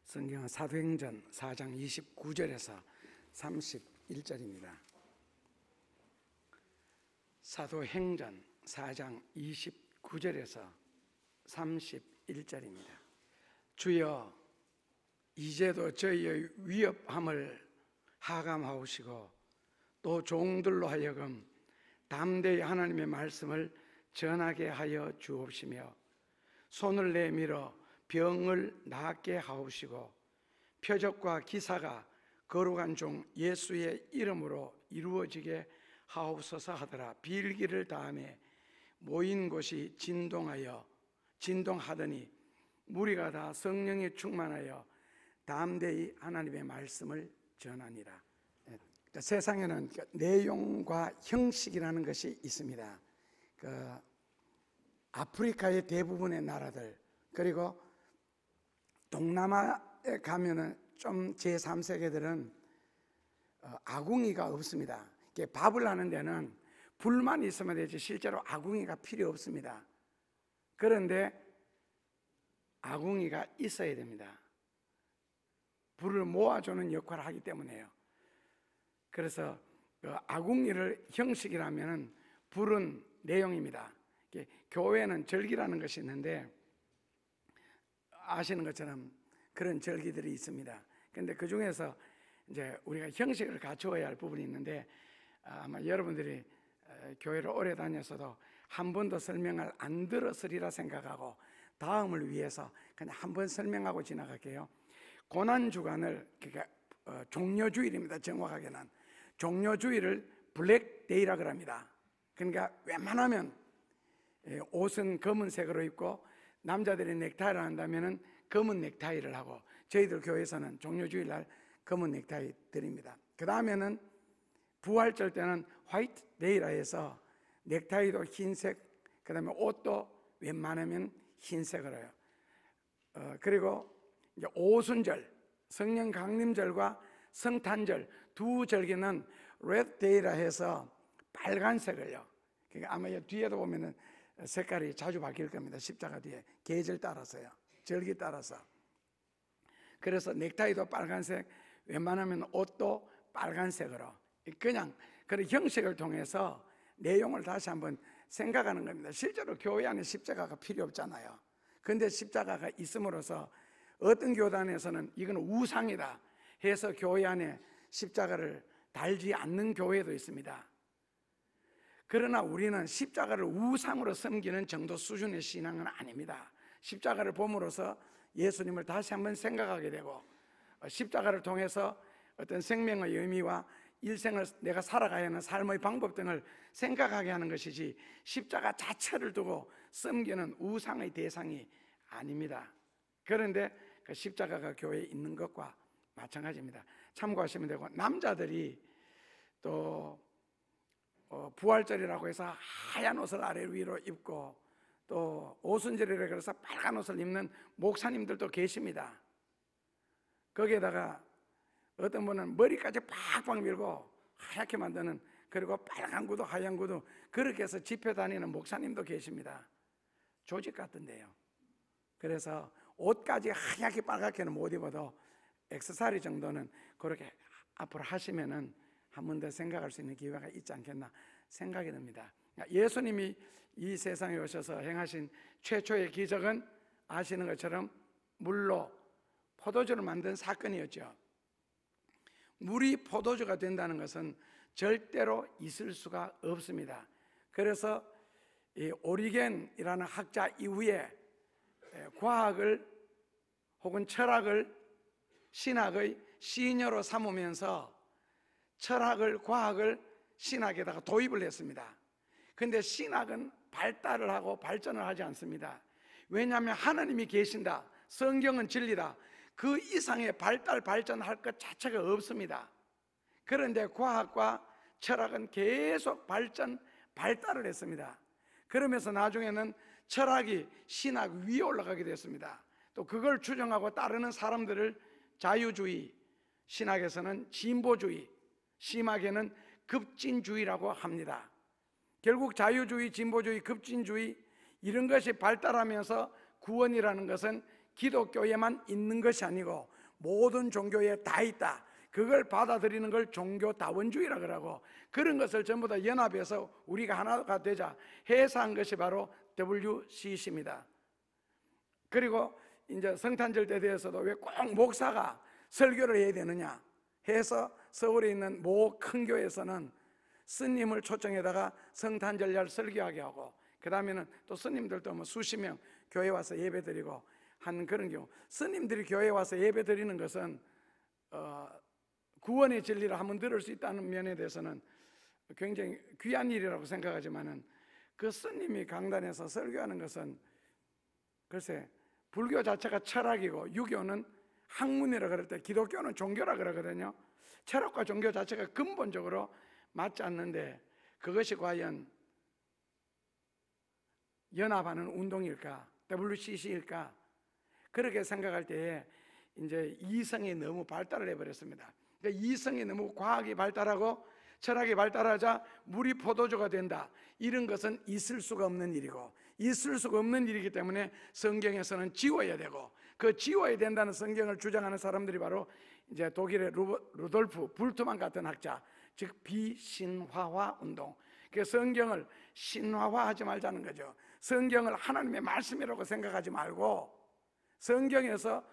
성경은 사도행전 4장 29절에서 31절입니다. 사도행전 4장 29절에서 31절입니다. 주여, 이제도 저희의 위협함을 하감하시고 또 종들로 하여금 담대히 하나님의 말씀을 전하게 하여 주옵시며 손을 내밀어 병을 낫게 하옵시고 표적과 기사가 거룩한 종 예수의 이름으로 이루어지게 하옵소서 하더라. 빌기를 다음에 모인 곳이 진동하더니 무리가 다 성령에 충만하여 담대히 하나님의 말씀을 전하니라. 세상에는 내용과 형식이라는 것이 있습니다. 아프리카의 대부분의 나라들, 그리고 동남아에 가면은 좀 제3세계들은 아궁이가 없습니다. 밥을 하는 데는 불만 있으면 되지 실제로 아궁이가 필요 없습니다. 그런데 아궁이가 있어야 됩니다. 불을 모아주는 역할을 하기 때문에요. 그래서 아궁이를 형식이라면 불은 내용입니다. 교회는 절기라는 것이 있는데 아시는 것처럼 그런 절기들이 있습니다. 그런데 그 중에서 이제 우리가 형식을 갖추어야 할 부분이 있는데 아마 여러분들이 교회를 오래 다녔어도 한 번도 설명을 안 들었으리라 생각하고 다음을 위해서 그냥 한 번 설명하고 지나갈게요. 고난주간을 그러니까 종려주일입니다. 정확하게는 종려주일을 블랙데이라 그럽니다. 그러니까 웬만하면 옷은 검은색으로 입고 남자들이 넥타이를 한다면 검은 넥타이를 하고, 저희들 교회에서는 종려주일날 검은 넥타이 드립니다. 그 다음에는 부활절 때는 화이트 데이라 해서 넥타이도 흰색, 그 다음에 옷도 웬만하면 흰색으로 해요. 그리고 이제 오순절, 성령 강림절과 성탄절 두 절기는 레드 데이라 해서 빨간색을요. 그러니까 아마 뒤에도 보면은 색깔이 자주 바뀔 겁니다. 십자가 뒤에 계절 따라서요, 절기 따라서. 그래서 넥타이도 빨간색, 웬만하면 옷도 빨간색으로, 그냥 그런 형식을 통해서 내용을 다시 한번 생각하는 겁니다. 실제로 교회 안에 십자가가 필요 없잖아요. 그런데 십자가가 있음으로써 어떤 교단에서는 이건 우상이다 해서 교회 안에 십자가를 달지 않는 교회도 있습니다. 그러나 우리는 십자가를 우상으로 섬기는 정도 수준의 신앙은 아닙니다. 십자가를 봄으로써 예수님을 다시 한번 생각하게 되고, 십자가를 통해서 어떤 생명의 의미와 일생을 내가 살아가야 하는 삶의 방법 등을 생각하게 하는 것이지 십자가 자체를 두고 섬기는 우상의 대상이 아닙니다. 그런데 그 십자가가 교회에 있는 것과 마찬가지입니다. 참고하시면 되고, 남자들이 또 부활절이라고 해서 하얀 옷을 아래 위로 입고 또 오순절이라고 해서 빨간 옷을 입는 목사님들도 계십니다. 거기에다가 어떤 분은 머리까지 팍팍 밀고 하얗게 만드는, 그리고 빨간 구두 하얀 구두 그렇게 해서 집회 다니는 목사님도 계십니다. 조직 같은데요. 그래서 옷까지 하얗게 빨갛게는 못 입어도 액세서리 정도는 그렇게 앞으로 하시면은 한 번 더 생각할 수 있는 기회가 있지 않겠나 생각이 듭니다. 예수님이 이 세상에 오셔서 행하신 최초의 기적은 아시는 것처럼 물로 포도주를 만든 사건이었죠. 물이 포도주가 된다는 것은 절대로 있을 수가 없습니다. 그래서 이 오리겐이라는 학자 이후에 과학을 혹은 철학을 신학의 시녀로 삼으면서 철학을, 과학을 신학에다가 도입을 했습니다. 그런데 신학은 발달을 하고 발전을 하지 않습니다. 왜냐하면 하나님이 계신다, 성경은 진리다, 그 이상의 발전할 것 자체가 없습니다. 그런데 과학과 철학은 계속 발달을 했습니다. 그러면서 나중에는 철학이 신학 위에 올라가게 됐습니다. 또 그걸 추정하고 따르는 사람들을 자유주의, 신학에서는 진보주의, 심하게는 급진주의라고 합니다. 결국 자유주의, 진보주의, 급진주의 이런 것이 발달하면서 구원이라는 것은 기독교에만 있는 것이 아니고 모든 종교에 다 있다. 그걸 받아들이는 걸 종교다원주의라 그러고, 그런 것을 전부 다 연합해서 우리가 하나가 되자 해서 한 것이 바로 WCC입니다. 그리고 이제 성탄절 때 되어서도 왜 꼭 목사가 설교를 해야 되느냐 해서 서울에 있는 모 큰 교회에서는 스님을 초청해다가 성탄절날 설교하게 하고, 그 다음에는 또 스님들도 뭐 수십 명 교회 와서 예배 드리고 한 그런 경우. 스님들이 교회 와서 예배 드리는 것은 구원의 진리를 한번 들을 수 있다는 면에 대해서는 굉장히 귀한 일이라고 생각하지만은, 그 스님이 강단에서 설교하는 것은 글쎄, 불교 자체가 철학이고 유교는 학문이라 그럴 때 기독교는 종교라 그러거든요. 철학과 종교 자체가 근본적으로 맞지 않는데 그것이 과연 연합하는 운동일까, WCC일까? 그렇게 생각할 때에 이제 이성이 너무 발달을 해버렸습니다. 그러니까 이성이 너무 과학이 발달하고 철학이 발달하자 물이 포도주가 된다, 이런 것은 있을 수가 없는 일이고, 있을 수가 없는 일이기 때문에 성경에서는 지워야 되고, 그 지워야 된다는 성경을 주장하는 사람들이 바로 이제 독일의 루돌프 불트만 같은 학자, 즉 비신화화 운동. 그 성경을 신화화하지 말자는 거죠. 성경을 하나님의 말씀이라고 생각하지 말고 성경에서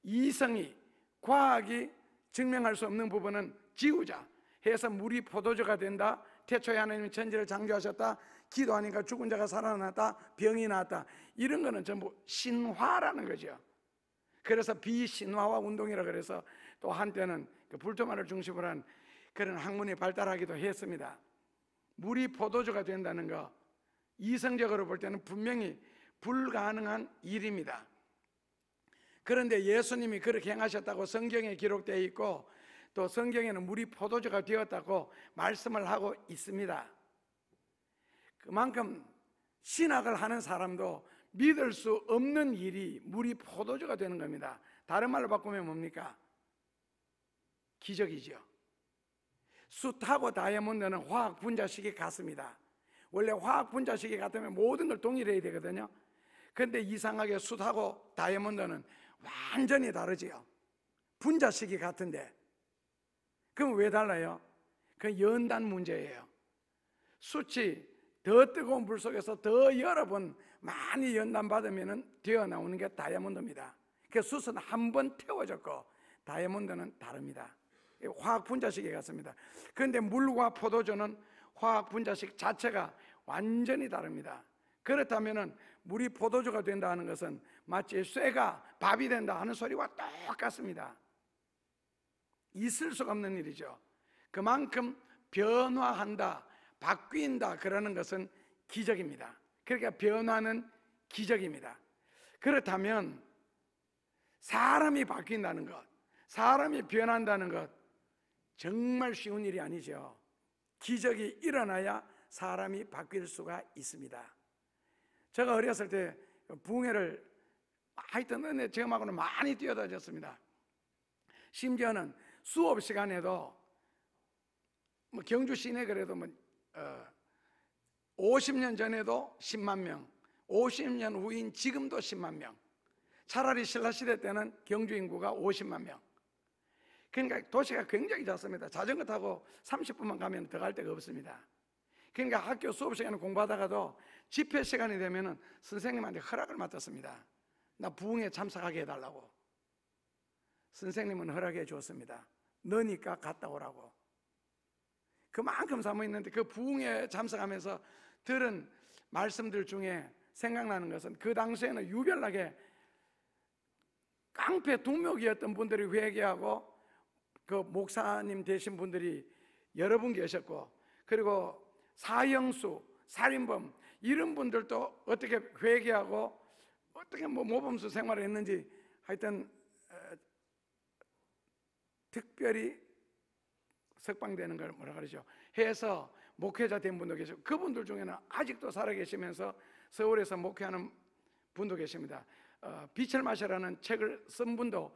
이성이, 과학이 증명할 수 없는 부분은 지우자 해서 물이 포도주가 된다, 태초에 하나님이 천지를 창조하셨다, 기도하니까 죽은 자가 살아났다, 병이 나았다, 이런 거는 전부 신화라는 거죠. 그래서 비신화화 운동이라 그래서 또 한때는 그 불토만을 중심으로 한 그런 학문이 발달하기도 했습니다. 물이 포도주가 된다는 거, 이성적으로 볼 때는 분명히 불가능한 일입니다. 그런데 예수님이 그렇게 행하셨다고 성경에 기록되어 있고, 또 성경에는 물이 포도주가 되었다고 말씀을 하고 있습니다. 그만큼 신학을 하는 사람도 믿을 수 없는 일이 물이 포도주가 되는 겁니다. 다른 말로 바꾸면 뭡니까? 기적이죠. 숯하고 다이아몬드는 화학 분자식이 같습니다. 원래 화학 분자식이 같으면 모든 걸 동일해야 되거든요. 그런데 이상하게 숯하고 다이아몬드는 완전히 다르지요. 분자식이 같은데. 그럼 왜 달라요? 그 연단 문제예요. 숯이 더 뜨거운 불 속에서 더 여러 번 많이 연단받으면 되어 나오는 게 다이아몬드입니다. 그 숯은 한 번 태워졌고 다이아몬드는 다릅니다. 화학 분자식이 같습니다. 그런데 물과 포도주는 화학 분자식 자체가 완전히 다릅니다. 그렇다면 물이 포도주가 된다 하는 것은 마치 쇠가 밥이 된다 하는 소리와 똑같습니다. 있을 수가 없는 일이죠. 그만큼 변화한다, 바뀐다 그러는 것은 기적입니다. 그러니까 변화는 기적입니다. 그렇다면 사람이 바뀐다는 것, 사람이 변한다는 것, 정말 쉬운 일이 아니죠. 기적이 일어나야 사람이 바뀔 수가 있습니다. 제가 어렸을 때 부흥회를 하여튼 은혜 체험하고는 많이 뛰어다녔습니다. 심지어는 수업 시간에도 뭐 경주 시내 그래도 50년 전에도 10만 명, 50년 후인 지금도 10만 명, 차라리 신라시대 때는 경주 인구가 50만 명. 그러니까 도시가 굉장히 작습니다. 자전거 타고 30분만 가면 들어갈 데가 없습니다. 그러니까 학교 수업 시간에 공부하다가도 집회 시간이 되면 선생님한테 허락을 맡았습니다. 나 부흥회 참석하게 해달라고. 선생님은 허락해 주었습니다. 너니까 갔다 오라고. 그만큼 사모있는데 그 부흥회 참석하면서 들은 말씀들 중에 생각나는 것은, 그 당시에는 유별나게 깡패 두목이었던 분들이 회개하고 그 목사님 되신 분들이 여러 분 계셨고, 그리고 사형수, 살인범 이런 분들도 어떻게 회개하고 어떻게 뭐 모범수 생활을 했는지 하여튼 특별히 석방되는 걸 뭐라 그러죠? 해서 목회자 된 분도 계시고, 그분들 중에는 아직도 살아계시면서 서울에서 목회하는 분도 계십니다. 빛을 마셔라는 책을 쓴 분도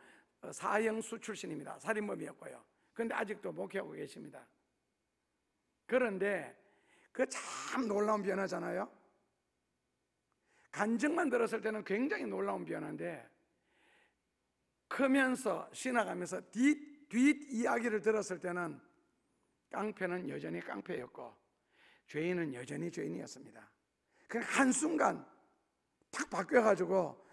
사형수 출신입니다. 살인범이었고요. 그런데 아직도 목회하고 계십니다. 그런데 그 참 놀라운 변화잖아요. 간증만 들었을 때는 굉장히 놀라운 변화인데, 크면서 지나가면서 뒷 이야기를 들었을 때는 깡패는 여전히 깡패였고 죄인은 여전히 죄인이었습니다. 그냥 한순간 탁 바뀌어가지고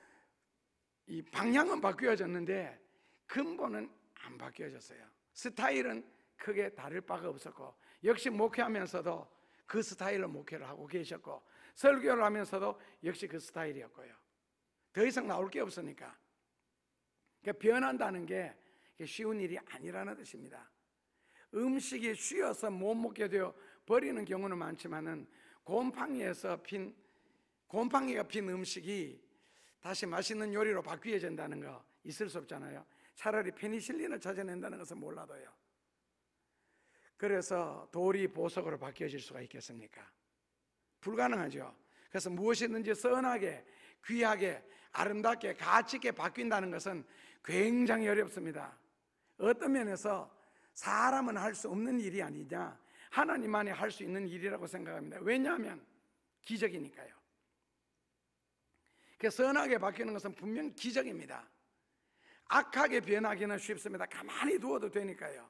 이 방향은 바뀌어졌는데 근본은 안 바뀌어졌어요. 스타일은 크게 다를 바가 없었고, 역시 목회하면서도 그 스타일로 목회를 하고 계셨고, 설교를 하면서도 역시 그 스타일이었고요. 더 이상 나올 게 없으니까. 그러니까 변한다는 게 쉬운 일이 아니라는 뜻입니다. 음식이 쉬어서 못 먹게 되어 버리는 경우는 많지만은 곰팡이가 핀 음식이 다시 맛있는 요리로 바뀌어진다는 거 있을 수 없잖아요. 차라리 페니실린을 찾아낸다는 것은 몰라도요. 그래서 돌이 보석으로 바뀌어질 수가 있겠습니까? 불가능하죠. 그래서 무엇이든지 선하게, 귀하게, 아름답게, 가치 있게 바뀐다는 것은 굉장히 어렵습니다. 어떤 면에서 사람은 할 수 없는 일이 아니냐, 하나님만이 할 수 있는 일이라고 생각합니다. 왜냐하면 기적이니까요. 선하게 바뀌는 것은 분명 기적입니다. 악하게 변하기는 쉽습니다. 가만히 두어도 되니까요.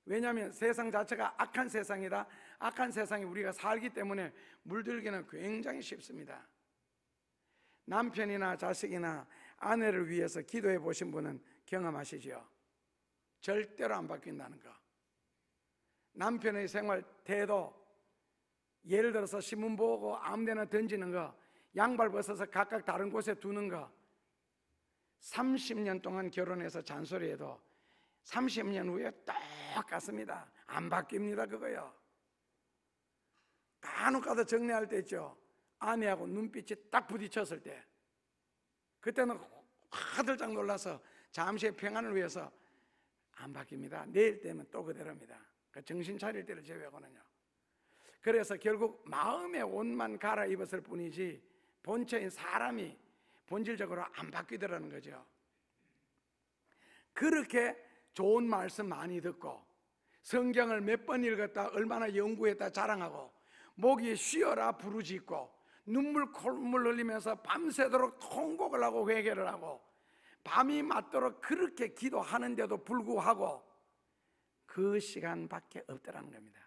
왜냐하면 세상 자체가 악한 세상이다. 악한 세상에 우리가 살기 때문에 물들기는 굉장히 쉽습니다. 남편이나 자식이나 아내를 위해서 기도해 보신 분은 경험하시죠? 절대로 안 바뀐다는 거. 남편의 생활 태도, 예를 들어서 신문 보고 아무 데나 던지는 거, 양발 벗어서 각각 다른 곳에 두는 거, 30년 동안 결혼해서 잔소리해도 30년 후에 똑같습니다. 안 바뀝니다. 그거요. 간혹 가다 정리할 때 있죠. 아내하고 눈빛이 딱 부딪혔을 때, 그때는 화들짝 놀라서 잠시의 평안을 위해서 안 바뀝니다. 내일 되면 또 그대로입니다. 그러니까 정신 차릴 때를 제외하고는요. 그래서 결국 마음의 옷만 갈아입었을 뿐이지 본체인 사람이 본질적으로 안 바뀌더라는 거죠. 그렇게 좋은 말씀 많이 듣고 성경을 몇 번 읽었다, 얼마나 연구했다 자랑하고, 목이 쉬어라 부르짖고 눈물 콧물 흘리면서 밤새도록 통곡을 하고 회개를 하고 밤이 맞도록 그렇게 기도하는데도 불구하고 그 시간밖에 없더라는 겁니다.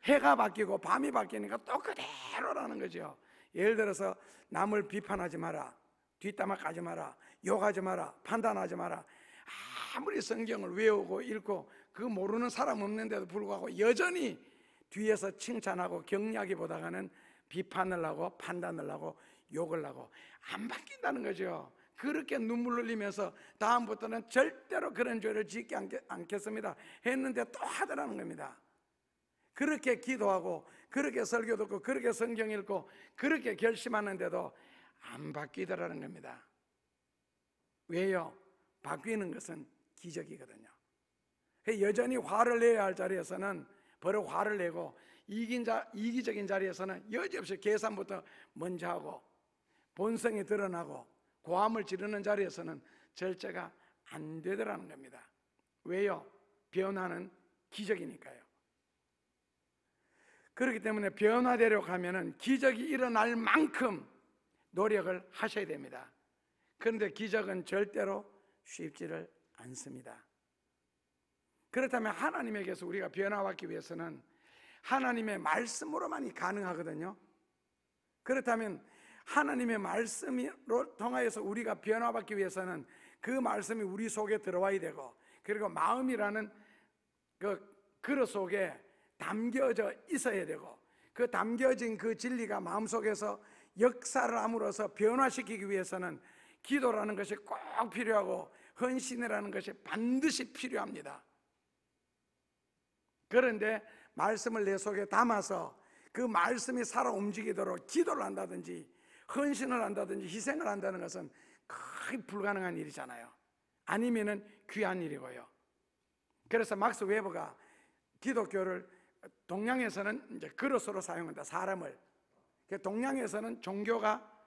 해가 바뀌고 밤이 바뀌니까 또 그대로라는 거죠. 예를 들어서 남을 비판하지 마라, 뒷담화 까지 마라, 욕하지 마라, 판단하지 마라. 아무리 성경을 외우고 읽고 그 모르는 사람 없는데도 불구하고 여전히 뒤에서 칭찬하고 격려하기보다는 비판을 하고 판단을 하고 욕을 하고 안 바뀐다는 거죠. 그렇게 눈물 흘리면서 다음부터는 절대로 그런 죄를 짓지 않겠습니다 했는데 또 하더라는 겁니다. 그렇게 기도하고 그렇게 설교 듣고 그렇게 성경 읽고 그렇게 결심하는데도 안 바뀌더라는 겁니다. 왜요? 바뀌는 것은 기적이거든요. 여전히 화를 내야 할 자리에서는 바로 화를 내고, 이기적인 자리에서는 여지없이 계산부터 먼저 하고, 본성이 드러나고 고함을 지르는 자리에서는 절제가 안 되더라는 겁니다. 왜요? 변화는 기적이니까요. 그렇기 때문에 변화되려고 하면은 기적이 일어날 만큼 노력을 하셔야 됩니다. 그런데 기적은 절대로 쉽지를 않습니다. 그렇다면 하나님에게서 우리가 변화받기 위해서는 하나님의 말씀으로만이 가능하거든요. 그렇다면 하나님의 말씀으로 통하여서 우리가 변화받기 위해서는 그 말씀이 우리 속에 들어와야 되고, 그리고 마음이라는 그 그릇 속에 담겨져 있어야 되고, 그 담겨진 그 진리가 마음속에서 역사를 함으로써 변화시키기 위해서는 기도라는 것이 꼭 필요하고 헌신이라는 것이 반드시 필요합니다. 그런데 말씀을 내 속에 담아서 그 말씀이 살아 움직이도록 기도를 한다든지 헌신을 한다든지 희생을 한다는 것은 거의 불가능한 일이잖아요. 아니면은 귀한 일이고요. 그래서 막스 웨버가 기독교를 동양에서는 이제 그릇으로 사용한다, 사람을. 동양에서는 종교가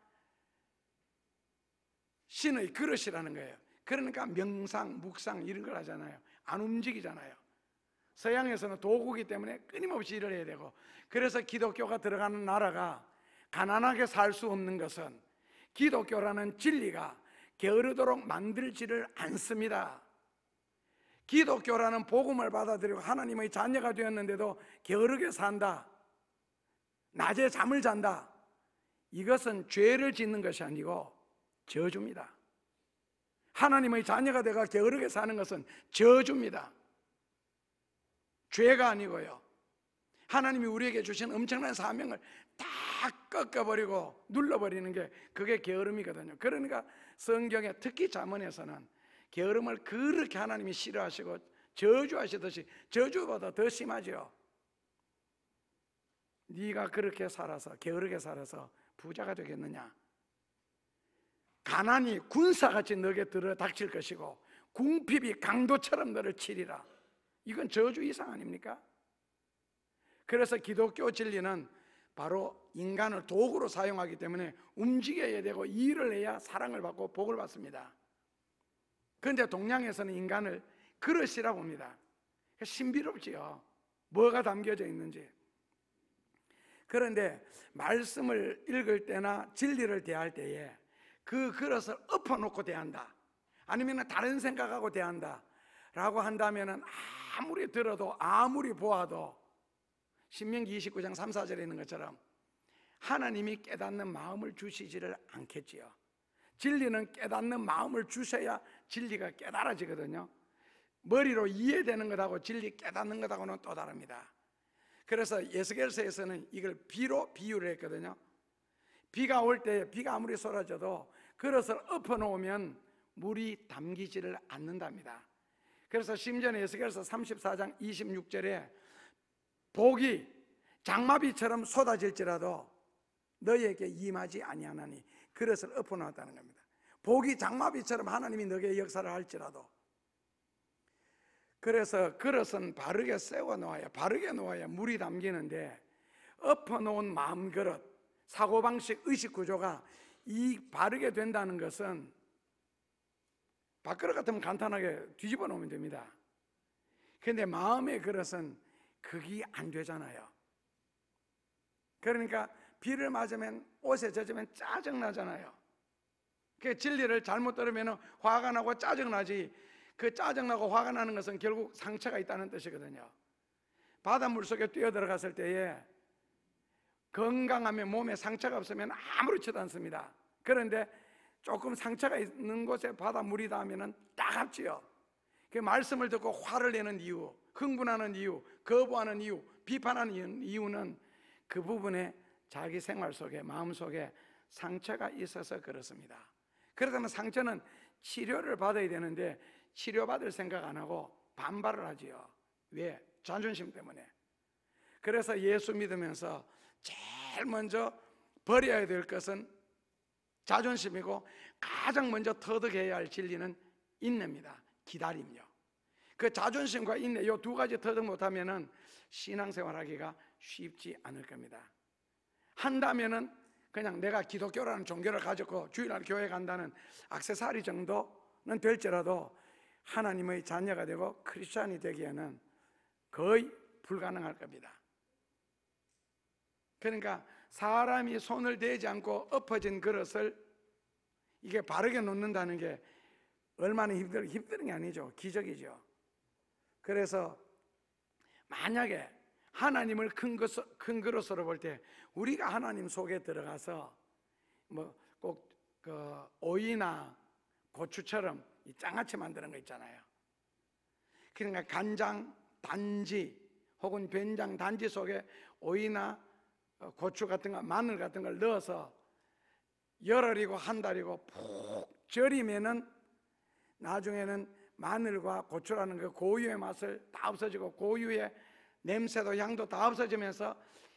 신의 그릇이라는 거예요. 그러니까 명상, 묵상 이런 걸 하잖아요. 안 움직이잖아요. 서양에서는 도구기 때문에 끊임없이 일을 해야 되고, 그래서 기독교가 들어가는 나라가 가난하게 살 수 없는 것은 기독교라는 진리가 게으르도록 만들지를 않습니다. 기독교라는 복음을 받아들이고 하나님의 자녀가 되었는데도 게으르게 산다, 낮에 잠을 잔다, 이것은 죄를 짓는 것이 아니고 저주입니다. 하나님의 자녀가 되어 게으르게 사는 것은 저주입니다. 죄가 아니고요, 하나님이 우리에게 주신 엄청난 사명을 다 꺾어버리고 눌러버리는 게 그게 게으름이거든요. 그러니까 성경에 특히 잠언에서는 게으름을 그렇게 하나님이 싫어하시고 저주하시듯이, 저주보다 더 심하죠. 네가 그렇게 살아서, 게으르게 살아서 부자가 되겠느냐? 가난이 군사같이 너에게 들어 닥칠 것이고 궁핍이 강도처럼 너를 치리라. 이건 저주 이상 아닙니까? 그래서 기독교 진리는 바로 인간을 도구로 사용하기 때문에 움직여야 되고 일을 해야 사랑을 받고 복을 받습니다. 그런데 동양에서는 인간을 그릇이라고 봅니다. 신비롭지요, 뭐가 담겨져 있는지. 그런데 말씀을 읽을 때나 진리를 대할 때에 그 그릇을 엎어놓고 대한다, 아니면 다른 생각하고 대한다 라고 한다면 아무리 들어도 아무리 보아도 신명기 29장 3, 4절에 있는 것처럼 하나님이 깨닫는 마음을 주시지를 않겠지요. 진리는 깨닫는 마음을 주셔야 진리가 깨달아지거든요. 머리로 이해되는 것하고 진리 깨닫는 것하고는 또 다릅니다. 그래서 에스겔서에서는 이걸 비로 비유를 했거든요. 비가 올 때 비가 아무리 쏟아져도 그릇을 엎어놓으면 물이 담기지를 않는답니다. 그래서 심지어 에스겔서 34장 26절에 복이 장마비처럼 쏟아질지라도 너희에게 임하지 아니하나니 그릇을 엎어놓았다는 겁니다. 복이 장마비처럼 하나님이 너에게 역사를 할지라도. 그래서 그릇은 바르게 세워놓아야, 바르게 놓아야 물이 담기는데, 엎어놓은 마음그릇, 사고방식, 의식구조가 이 바르게 된다는 것은 밥그릇 같으면 간단하게 뒤집어 놓으면 됩니다. 그런데 마음의 그릇은 그게 안 되잖아요. 그러니까 비를 맞으면, 옷에 젖으면 짜증나잖아요. 그 진리를 잘못 들으면 화가 나고 짜증나지, 그 짜증나고 화가 나는 것은 결국 상처가 있다는 뜻이거든요. 바닷물 속에 뛰어들어갔을 때에 건강하면 몸에 상처가 없으면 아무렇지도 않습니다. 그런데 조금 상처가 있는 곳에 바닷물이 닿으면 따갑지요. 그 말씀을 듣고 화를 내는 이유, 흥분하는 이유, 거부하는 이유, 비판하는 이유는 그 부분에 자기 생활 속에, 마음 속에 상처가 있어서 그렇습니다. 그렇다면 상처는 치료를 받아야 되는데 치료받을 생각 안 하고 반발을 하지요. 왜? 자존심 때문에. 그래서 예수 믿으면서 제일 먼저 버려야 될 것은 자존심이고, 가장 먼저 터득해야 할 진리는 인내입니다. 기다림요. 그 자존심과 인내, 이 두 가지 터득 못하면은 신앙생활 하기가 쉽지 않을 겁니다. 한다면은 그냥 내가 기독교라는 종교를 가졌고 주일날 교회 간다는 액세서리 정도는 될지라도 하나님의 자녀가 되고 크리스찬이 되기에는 거의 불가능할 겁니다. 그러니까 사람이 손을 대지 않고 엎어진 그릇을 이게 바르게 놓는다는 게 얼마나 힘든 게 아니죠. 기적이죠. 그래서 만약에 하나님을 큰 그릇으로 볼 때 우리가 하나님 속에 들어가서 뭐 꼭 그 오이나 고추처럼 이 장아찌 만드는 거 있잖아요. 그러니까 간장 단지 혹은 된장 단지 속에 오이나 고추 같은 거, 마늘 같은 걸 넣어서 열흘이고 한 달이고 푹 절이면은 나중에는 마늘과 고추라는 그 고유의 맛을 다 없어지고 고유의 냄새도 향도 다 없어지면서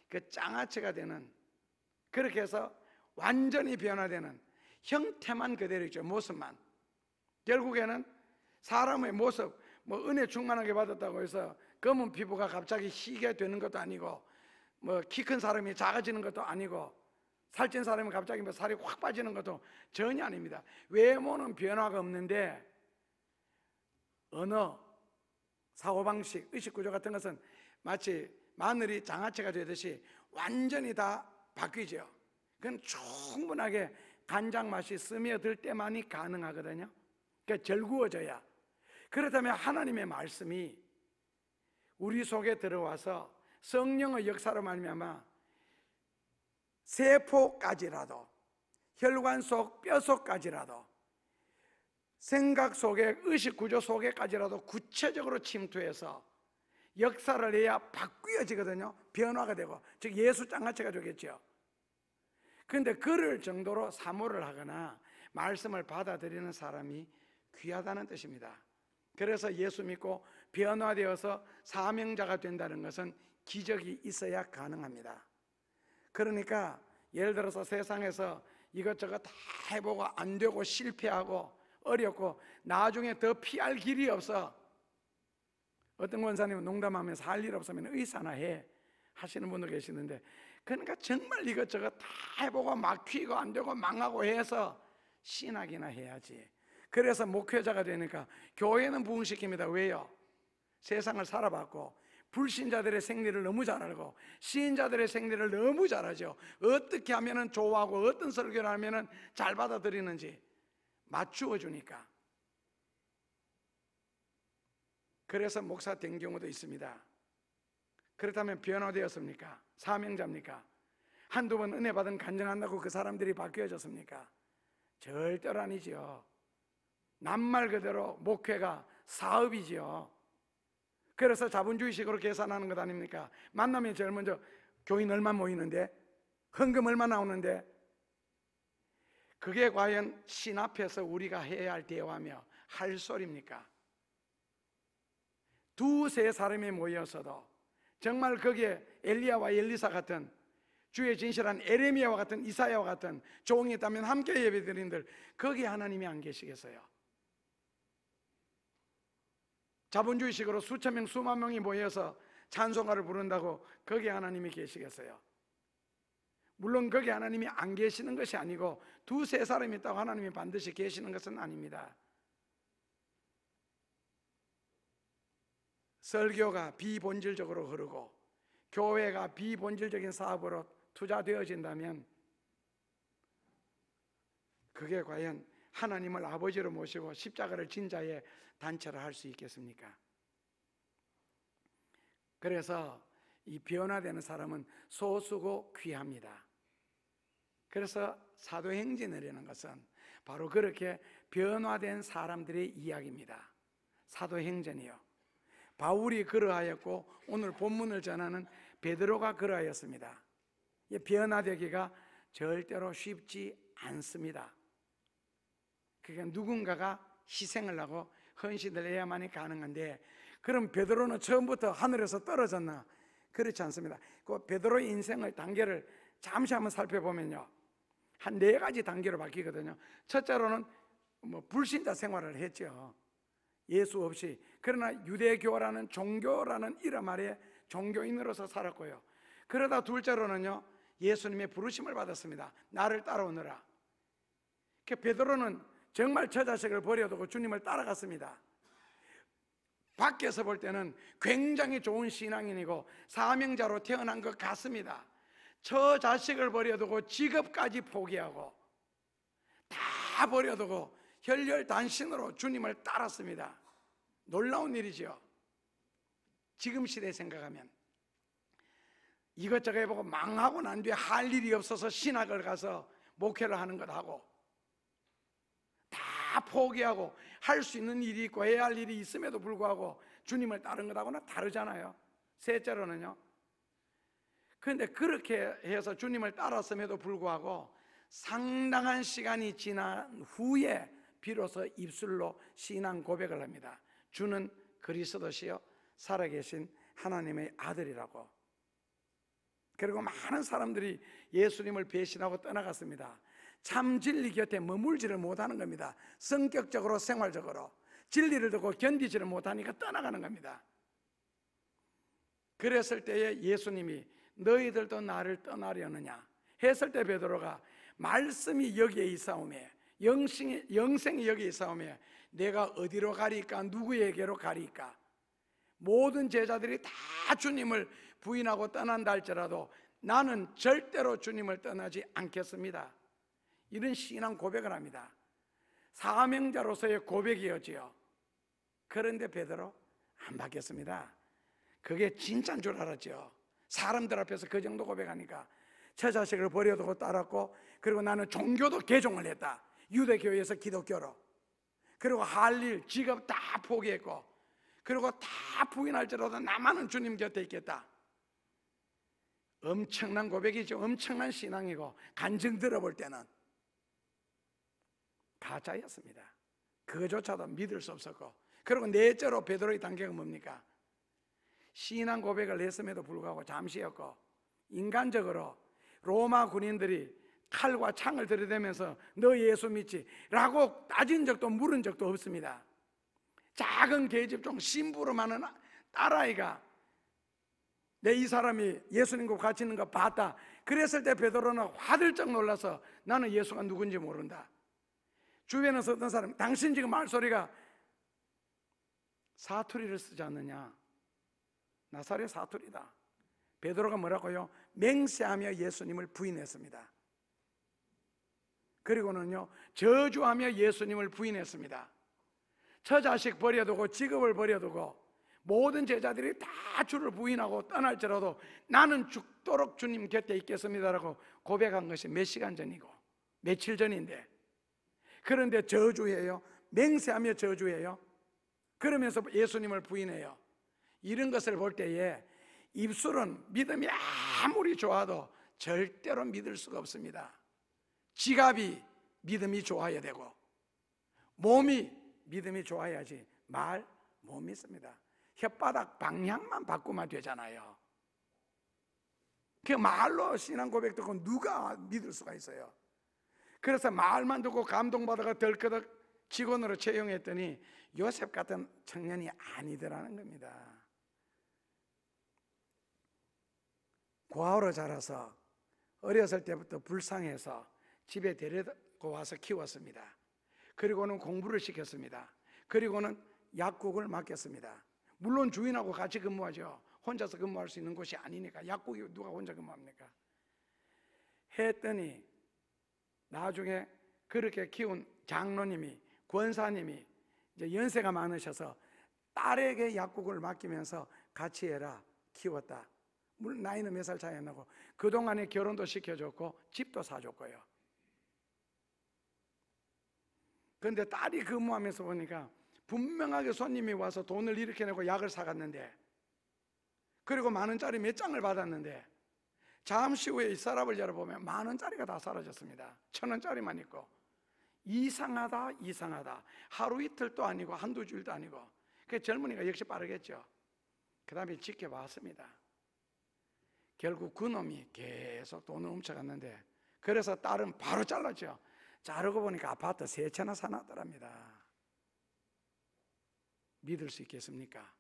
그 장아찌가 되는, 그렇게 해서 완전히 변화되는, 형태만 그대로 있죠. 모습만. 결국에는 사람의 모습, 뭐 은혜 충만하게 받았다고 해서 검은 피부가 갑자기 희게 되는 것도 아니고, 뭐 키 큰 사람이 작아지는 것도 아니고, 살찐 사람이 갑자기 뭐 살이 확 빠지는 것도 전혀 아닙니다. 외모는 변화가 없는데 언어, 사고방식, 의식구조 같은 것은 마치 마늘이 장아찌가 되듯이 완전히 다 바뀌죠. 그건 충분하게 간장 맛이 스며들 때만이 가능하거든요. 그러니까 절구어져야. 그렇다면 하나님의 말씀이 우리 속에 들어와서 성령의 역사로 말미암아 세포까지라도, 혈관 속 뼈 속까지라도, 생각 속에, 의식 구조 속에까지라도 구체적으로 침투해서 역사를 해야 바뀌어지거든요. 변화가 되고, 즉 예수 장아찌가 되겠죠. 그런데 그럴 정도로 사모를 하거나 말씀을 받아들이는 사람이 귀하다는 뜻입니다. 그래서 예수 믿고 변화되어서 사명자가 된다는 것은 기적이 있어야 가능합니다. 그러니까 예를 들어서 세상에서 이것저것 다 해보고 안 되고 실패하고 어렵고 나중에 더 피할 길이 없어, 어떤 권사님은 농담하면서 할 일 없으면 의사나 해 하시는 분도 계시는데, 그러니까 정말 이것저것 다 해보고 막히고 안 되고 망하고 해서 신학이나 해야지. 그래서 목회자가 되니까 교회는 부흥시킵니다. 왜요? 세상을 살아봤고 불신자들의 생리를 너무 잘 알고 신자들의 생리를 너무 잘 하죠. 어떻게 하면 좋아하고 어떤 설교를 하면 잘 받아들이는지 맞추어 주니까. 그래서 목사 된 경우도 있습니다. 그렇다면 변화되었습니까? 사명자입니까? 한두 번 은혜 받은 간증한다고 그 사람들이 바뀌어졌습니까? 절대로 아니죠. 낱말 그대로 목회가 사업이지요. 그래서 자본주의식으로 계산하는 것 아닙니까? 만나면 제일 먼저 교인 얼마 모이는데, 헌금 얼마 나오는데, 그게 과연 신 앞에서 우리가 해야 할 대화며 할 소리입니까? 두세 사람이 모였어도 정말 거기에 엘리야와 엘리사 같은, 주의 진실한 에레미야와 같은, 이사야와 같은 종이 있다면 함께 예배드린들 거기에 하나님이 안 계시겠어요? 자본주의식으로 수천 명 수만 명이 모여서 찬송가를 부른다고 거기에 하나님이 계시겠어요? 물론 거기에 하나님이 안 계시는 것이 아니고 두세 사람이 있다고 하나님이 반드시 계시는 것은 아닙니다. 설교가 비본질적으로 흐르고 교회가 비본질적인 사업으로 투자되어진다면 그게 과연 하나님을 아버지로 모시고 십자가를 진 자의 단체를 할 수 있겠습니까? 그래서 이 변화되는 사람은 소수고 귀합니다. 그래서 사도행전이라는 것은 바로 그렇게 변화된 사람들의 이야기입니다. 사도행전이요. 바울이 그러하였고 오늘 본문을 전하는 베드로가 그러하였습니다. 변화되기가 절대로 쉽지 않습니다. 그러니까 누군가가 희생을 하고 헌신을 해야만이 가능한데, 그럼 베드로는 처음부터 하늘에서 떨어졌나? 그렇지 않습니다. 그 베드로의 인생의 단계를 잠시 한번 살펴보면요, 한 4가지 단계로 바뀌거든요. 첫째로는 불신자 생활을 했죠. 예수 없이. 그러나 유대교라는 종교라는 이름 아래 종교인으로서 살았고요. 그러다 둘째로는요, 예수님의 부르심을 받았습니다. 나를 따라오너라. 그 베드로는 정말 저 자식을 버려두고 주님을 따라갔습니다. 밖에서 볼 때는 굉장히 좋은 신앙인이고 사명자로 태어난 것 같습니다. 저 자식을 버려두고 직업까지 포기하고 다 버려두고 혈혈단신으로 주님을 따랐습니다. 놀라운 일이죠. 지금 시대에 생각하면 이것저것 해보고 망하고 난 뒤에 할 일이 없어서 신학을 가서 목회를 하는 것하고 다 포기하고 할 수 있는 일이 있고 해야 할 일이 있음에도 불구하고 주님을 따른 것하고는 다르잖아요. 셋째로는요, 그런데 그렇게 해서 주님을 따랐음에도 불구하고 상당한 시간이 지난 후에 비로소 입술로 신앙 고백을 합니다. 주는 그리스도시요 살아계신 하나님의 아들이라고. 그리고 많은 사람들이 예수님을 배신하고 떠나갔습니다. 참 진리 곁에 머물지를 못하는 겁니다. 성격적으로 생활적으로 진리를 듣고 견디지를 못하니까 떠나가는 겁니다. 그랬을 때에 예수님이 너희들도 나를 떠나려느냐 했을 때 베드로가 말씀이 여기에 있사오매 영생이 여기에 있사오매 내가 어디로 가리까? 누구에게로 가리까? 모든 제자들이 다 주님을 부인하고 떠난다 할지라도 나는 절대로 주님을 떠나지 않겠습니다. 이런 신앙 고백을 합니다. 사명자로서의 고백이었지요. 그런데 베드로 안 바뀌었습니다. 그게 진짜인 줄 알았죠. 사람들 앞에서 그 정도 고백하니까 처자식을 버려두고 따랐고, 그리고 나는 종교도 개종을 했다. 유대교에서 기독교로. 그리고 할 일, 직업 다 포기했고, 그리고 다 부인할지라도 나만은 주님 곁에 있겠다. 엄청난 고백이죠. 엄청난 신앙이고, 간증 들어볼 때는 가짜였습니다. 그거조차도 믿을 수 없었고, 그리고 넷째로 베드로의 단계가 뭡니까? 신앙 고백을 했음에도 불구하고 잠시였고, 인간적으로 로마 군인들이 칼과 창을 들이대면서 너 예수 믿지? 라고 따진 적도 물은 적도 없습니다. 작은 계집종 심부름 하는 딸아이가 내 이 사람이 예수님과 같이 있는 거 봤다. 그랬을 때 베드로는 화들짝 놀라서 나는 예수가 누군지 모른다. 주변에서 어떤 사람, 당신 지금 말소리가 사투리를 쓰지 않느냐? 나사렛 사투리다. 베드로가 뭐라고요? 맹세하며 예수님을 부인했습니다. 그리고는요, 저주하며 예수님을 부인했습니다. 처자식 버려두고 직업을 버려두고 모든 제자들이 다 주를 부인하고 떠날지라도 나는 죽도록 주님 곁에 있겠습니다라고 고백한 것이 몇 시간 전이고 며칠 전인데, 그런데 저주해요. 맹세하며 저주해요. 그러면서 예수님을 부인해요. 이런 것을 볼 때에 입술은 믿음이 아무리 좋아도 절대로 믿을 수가 없습니다. 지갑이 믿음이 좋아야 되고, 몸이 믿음이 좋아야지 말 못 믿습니다. 혓바닥 방향만 바꾸면 되잖아요. 그 말로 신앙 고백 듣고 누가 믿을 수가 있어요? 그래서 말만 듣고 감동받아가 덜커덕 직원으로 채용했더니 요셉 같은 청년이 아니더라는 겁니다. 고아로 자라서 어렸을 때부터 불쌍해서 집에 데리고 와서 키웠습니다. 그리고는 공부를 시켰습니다. 그리고는 약국을 맡겼습니다. 물론 주인하고 같이 근무하죠. 혼자서 근무할 수 있는 곳이 아니니까. 약국이 누가 혼자 근무합니까? 했더니 나중에 그렇게 키운 장로님이, 권사님이 이제 연세가 많으셔서 딸에게 약국을 맡기면서 같이 해라, 키웠다. 물론 나이는 몇 살 차이 안 나고 그동안에 결혼도 시켜줬고 집도 사줬고요. 그런데 딸이 근무하면서 보니까 분명하게 손님이 와서 돈을 이렇게 내고 약을 사갔는데, 그리고 10,000원짜리 몇 장을 받았는데 잠시 후에 이 서랍을 열어보면 10,000원짜리가 다 사라졌습니다. 1,000원짜리만 있고. 이상하다, 이상하다. 하루 이틀도 아니고 한두 주일도 아니고. 그 젊은이가 역시 빠르겠죠. 그 다음에 지켜봤습니다. 결국 그놈이 계속 돈을 훔쳐갔는데, 그래서 딸은 바로 잘랐죠. 자르고 보니까 아파트 3채나 사놨더랍니다. 믿을 수 있겠습니까?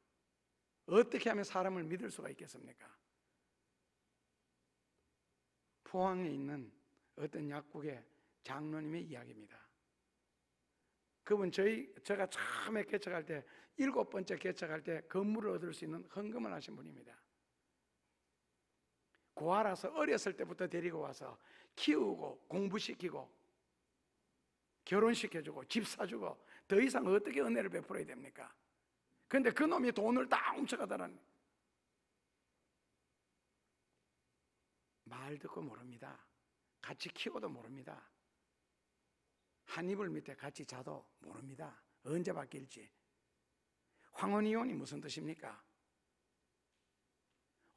어떻게 하면 사람을 믿을 수가 있겠습니까? 포항에 있는 어떤 약국의 장로님의 이야기입니다. 그분 제가 처음에 개척할 때 7번째 개척할 때 건물을 얻을 수 있는 헌금을 하신 분입니다. 고아라서 어렸을 때부터 데리고 와서 키우고 공부시키고 결혼시켜주고 집 사주고 더 이상 어떻게 은혜를 베풀어야 됩니까? 그런데 그 놈이 돈을 다 훔쳐가더라는, 말 듣고 모릅니다. 같이 키워도 모릅니다. 한 이불 밑에 같이 자도 모릅니다. 언제 바뀔지. 황혼이혼이 무슨 뜻입니까?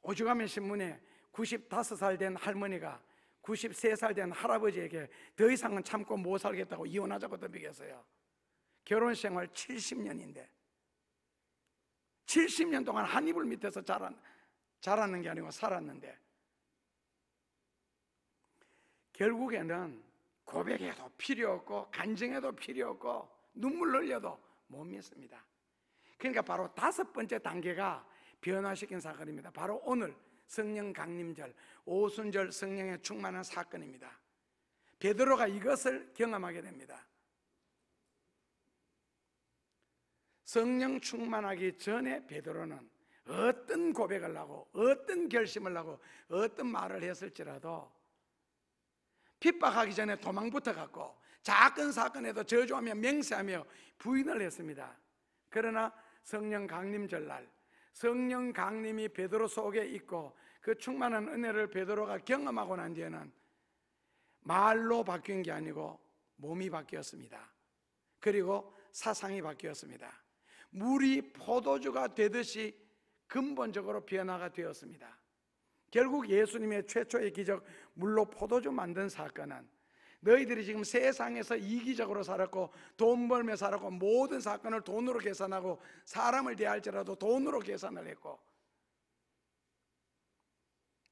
오죽하면 신문에 95살 된 할머니가 93살 된 할아버지에게 더 이상은 참고 못 살겠다고 이혼하자고 덤비겠어요. 결혼생활 70년인데 70년 동안 한 이불 밑에서 자라는 게 아니고 살았는데, 결국에는 고백해도 필요 없고 간증해도 필요 없고 눈물 흘려도 못 믿습니다. 그러니까 바로 5번째 단계가 변화시킨 사건입니다. 바로 오늘 성령 강림절, 오순절 성령에 충만한 사건입니다. 베드로가 이것을 경험하게 됩니다. 성령 충만하기 전에 베드로는 어떤 고백을 하고 어떤 결심을 하고 어떤 말을 했을지라도 핍박하기 전에 도망부터 갔고 작은 사건에도 저주하며 맹세하며 부인을 했습니다. 그러나 성령 강림 전날, 성령 강림이 베드로 속에 있고 그 충만한 은혜를 베드로가 경험하고 난 뒤에는 말로 바뀐 게 아니고 몸이 바뀌었습니다. 그리고 사상이 바뀌었습니다. 물이 포도주가 되듯이 근본적으로 변화가 되었습니다. 결국 예수님의 최초의 기적, 물로 포도주 만든 사건은 너희들이 지금 세상에서 이기적으로 살았고 돈 벌며 살았고 모든 사건을 돈으로 계산하고 사람을 대할지라도 돈으로 계산을 했고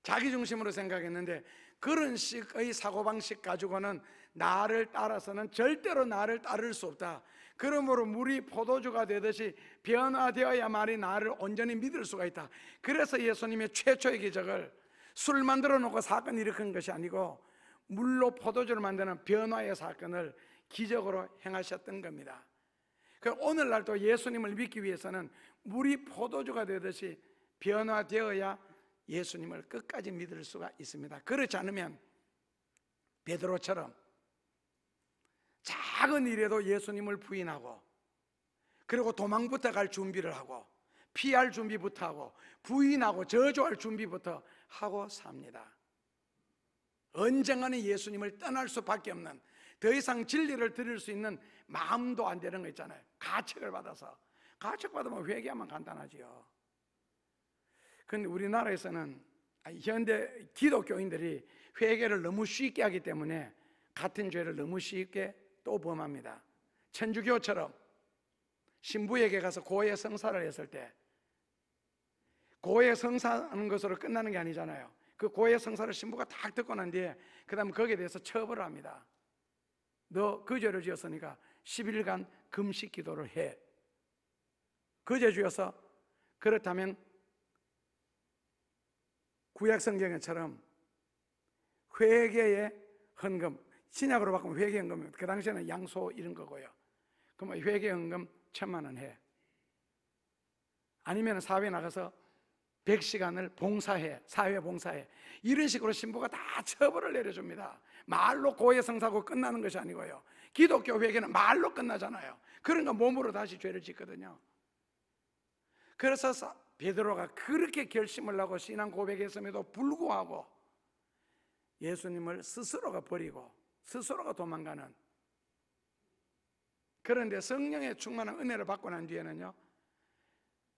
자기중심으로 생각했는데 그런 식의 사고방식 가지고는 나를 따라서는 절대로 나를 따를 수 없다. 그러므로 물이 포도주가 되듯이 변화되어야만이 나를 온전히 믿을 수가 있다. 그래서 예수님의 최초의 기적을 술 만들어 놓고 사건 일으킨 것이 아니고 물로 포도주를 만드는 변화의 사건을 기적으로 행하셨던 겁니다. 오늘날도 예수님을 믿기 위해서는 물이 포도주가 되듯이 변화되어야 예수님을 끝까지 믿을 수가 있습니다. 그렇지 않으면 베드로처럼 작은 일에도 예수님을 부인하고 그리고 도망부터 갈 준비를 하고 피할 준비부터 하고 부인하고 저주할 준비부터 하고 삽니다. 언젠가는 예수님을 떠날 수밖에 없는, 더 이상 진리를 들을 수 있는 마음도 안 되는 거 있잖아요. 가책을 받아서. 가책받으면 회개하면 간단하지요. 그런데 우리나라에서는 현대 기독교인들이 회개를 너무 쉽게 하기 때문에 같은 죄를 너무 쉽게 또 범합니다. 천주교처럼 신부에게 가서 고해 성사를 했을 때 고해 성사하는 것으로 끝나는 게 아니잖아요. 그 고해 성사를 신부가 딱 듣고 난 뒤에 그 다음 거기에 대해서 처벌을 합니다. 너 그 죄를 지었으니까 10일간 금식 기도를 해. 그 죄 지어서 그렇다면 구약 성경처럼 회개의 헌금, 신약으로 바꾸면 회개 헌금, 그 당시에는 양소 이런 거고요. 그러면 회개 헌금 1,000,000원 해. 아니면 사회에 나가서 100시간을 봉사해, 사회 봉사해. 이런 식으로 신부가 다 처벌을 내려줍니다. 말로 고해 성사하고 끝나는 것이 아니고요. 기독교 회개는 말로 끝나잖아요. 그러니까 몸으로 다시 죄를 짓거든요. 그래서 베드로가 그렇게 결심을 하고 신앙 고백했음에도 불구하고 예수님을 스스로가 버리고 스스로가 도망가는, 그런데 성령의 충만한 은혜를 받고 난 뒤에는요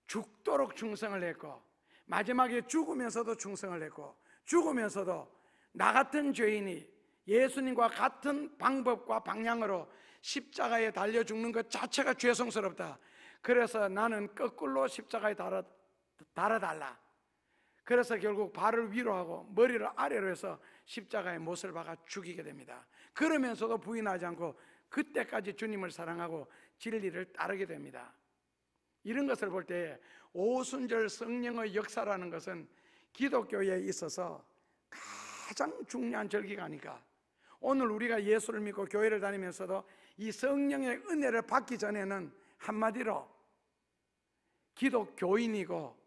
죽도록 충성을 했고 마지막에 죽으면서도 충성을 했고 죽으면서도 나 같은 죄인이 예수님과 같은 방법과 방향으로 십자가에 달려 죽는 것 자체가 죄송스럽다. 그래서 나는 거꾸로 십자가에 달아달라. 그래서 결국 발을 위로 하고 머리를 아래로 해서 십자가에 못을 박아 죽이게 됩니다. 그러면서도 부인하지 않고 그때까지 주님을 사랑하고 진리를 따르게 됩니다. 이런 것을 볼 때 오순절 성령의 역사라는 것은 기독교에 있어서 가장 중요한 절기가 아닐까. 오늘 우리가 예수를 믿고 교회를 다니면서도 이 성령의 은혜를 받기 전에는 한마디로 기독교인이고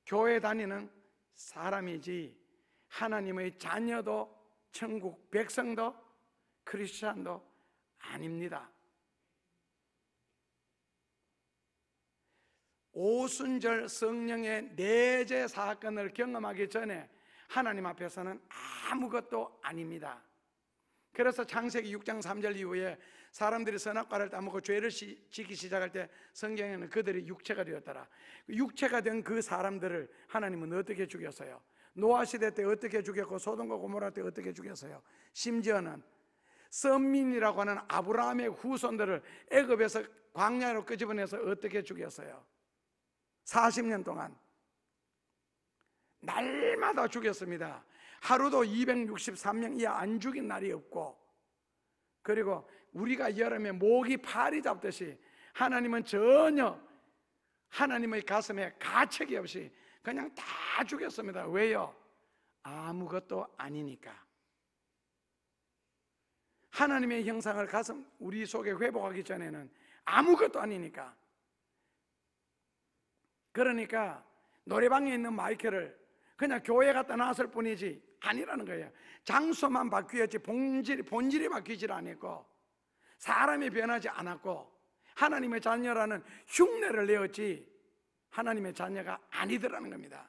교회 다니는 사람이지 하나님의 자녀도 천국 백성도 크리스찬도 아닙니다. 오순절 성령의 내재 사건을 경험하기 전에 하나님 앞에서는 아무것도 아닙니다. 그래서 창세기 6장 3절 이후에 사람들이 선악과를 따먹고 죄를 지기 시작할 때 성경에는 그들이 육체가 되었더라. 육체가 된 그 사람들을 하나님은 어떻게 죽였어요? 노아 시대 때 어떻게 죽였고 소돔과 고모라 때 어떻게 죽였어요? 심지어는 선민이라고 하는 아브라함의 후손들을 애굽에서 광야로 끄집어내서 어떻게 죽였어요? 40년 동안 날마다 죽였습니다. 하루도 263명 이하 안 죽인 날이 없고, 그리고 우리가 여름에 모기 파리 잡듯이 하나님은 전혀 하나님의 가슴에 가책이 없이 그냥 다 죽였습니다. 왜요? 아무것도 아니니까. 하나님의 형상을 우리 속에 회복하기 전에는 아무것도 아니니까. 그러니까 노래방에 있는 마이크를 그냥 교회 갖다 놨을 뿐이지 아니라는 거예요. 장소만 바뀌었지 본질이 바뀌질 않았고 사람이 변하지 않았고 하나님의 자녀라는 흉내를 내었지 하나님의 자녀가 아니더라는 겁니다.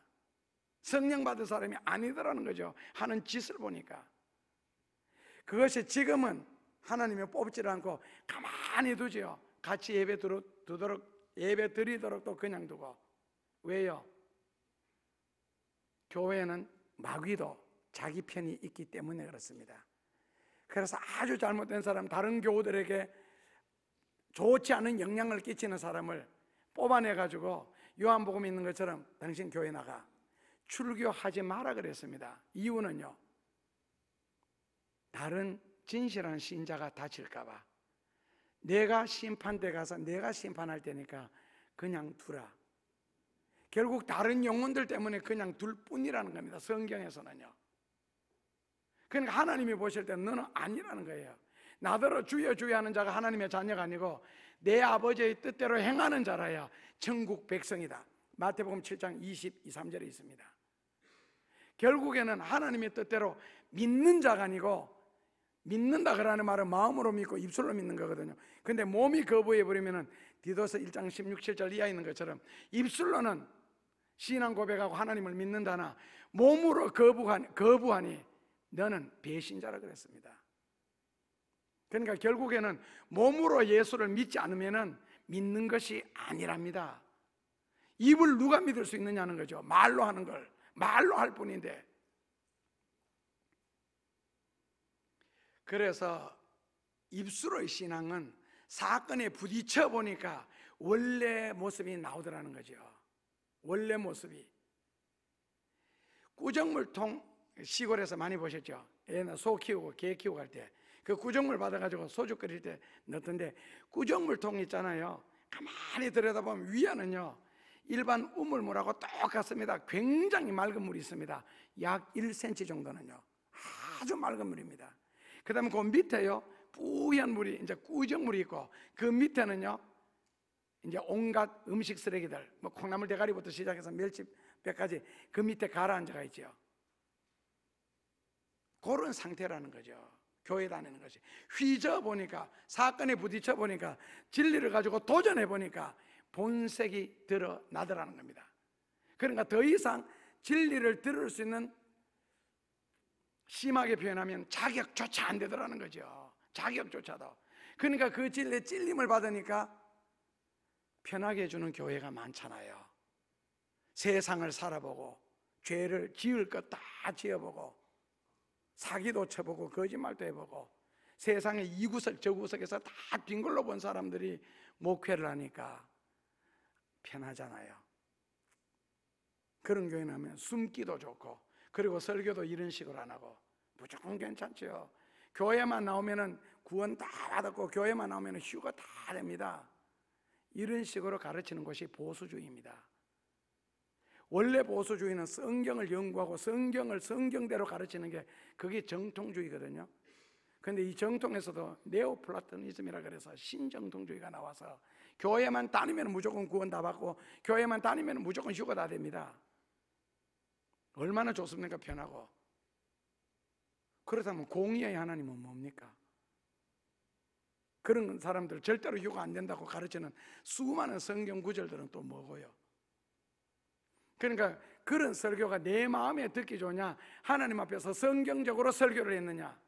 성령 받은 사람이 아니더라는 거죠. 하는 짓을 보니까. 그것이 지금은 하나님이 뽑지를 않고 가만히 두지요. 같이 예배 드리도록 또 그냥 두고. 왜요? 교회는 마귀도 자기 편이 있기 때문에 그렇습니다. 그래서 아주 잘못된 사람, 다른 교우들에게 좋지 않은 영향을 끼치는 사람을 뽑아내가지고 요한복음에 있는 것처럼 당신 교회 나가 출교하지 마라 그랬습니다. 이유는요, 다른 진실한 신자가 다칠까봐. 내가 심판대 가서 내가 심판할 테니까 그냥 두라. 결국 다른 영혼들 때문에 그냥 둘 뿐이라는 겁니다. 성경에서는요. 그러니까 하나님이 보실 때 너는 아니라는 거예요. 나더러 주여 주여 하는 자가 하나님의 자녀가 아니고 내 아버지의 뜻대로 행하는 자라야 천국 백성이다. 마태복음 7장 22, 3절에 있습니다. 결국에는 하나님의 뜻대로 믿는 자가 아니고, 믿는다 그러는 말은 마음으로 믿고 입술로 믿는 거거든요. 근데 몸이 거부해버리면 디도서 1장 16, 17절 이하에 있는 것처럼 입술로는 신앙 고백하고 하나님을 믿는다나 몸으로 거부하니 너는 배신자라 그랬습니다. 그러니까 결국에는 몸으로 예수를 믿지 않으면 믿는 것이 아니랍니다. 입을 누가 믿을 수 있느냐는 거죠. 말로 하는 걸 말로 할 뿐인데. 그래서 입술의 신앙은 사건에 부딪혀 보니까 원래 모습이 나오더라는 거죠. 원래 모습이. 구정물통 시골에서 많이 보셨죠? 옛날 소 키우고 개 키우고 할 때 그 구정물 받아가지고 소주 끓일 때 넣던데, 구정물통 있잖아요. 가만히 들여다보면 위에는요 일반 우물물하고 똑같습니다. 굉장히 맑은 물이 있습니다. 약 1cm 정도는요. 아주 맑은 물입니다. 그 다음에 그 밑에요 뿌연 물이 이제 구정물이 있고, 그 밑에는요 이제 온갖 음식 쓰레기들, 뭐 콩나물 대가리부터 시작해서 멸치뼈까지 그 밑에 가라앉아가 있죠. 그런 상태라는 거죠. 교회 다니는 것이. 휘저 보니까, 사건에 부딪혀 보니까, 진리를 가지고 도전해 보니까 본색이 드러나더라는 겁니다. 그러니까 더 이상 진리를 들을 수 있는, 심하게 표현하면 자격조차 안 되더라는 거죠. 자격조차도. 그러니까 그 진리에 찔림을 받으니까 편하게 해주는 교회가 많잖아요. 세상을 살아보고 죄를 지을 것 다 지어보고 사기도 쳐보고 거짓말도 해보고 세상의 이 구석 저 구석에서 다 빙글로 본 사람들이 목회를 하니까 편하잖아요. 그런 교회 나면 숨기도 좋고, 그리고 설교도 이런 식으로 안 하고 무조건 괜찮죠. 교회만 나오면은 구원 다 받았고 교회만 나오면은 휴가 다 됩니다. 이런 식으로 가르치는 것이 보수주의입니다. 원래 보수주의는 성경을 연구하고 성경을 성경대로 가르치는 게 그게 정통주의거든요. 그런데 이 정통에서도 네오플라토니즘이라 그래서 신정통주의가 나와서 교회만 다니면 무조건 구원 다 받고 교회만 다니면 무조건 휴가 다 됩니다. 얼마나 좋습니까? 편하고. 그렇다면 공의의 하나님은 뭡니까? 그런 사람들 절대로 휴가 안 된다고 가르치는 수많은 성경 구절들은 또 뭐고요? 그러니까 그런 설교가 내 마음에 듣기 좋냐, 하나님 앞에서 성경적으로 설교를 했느냐,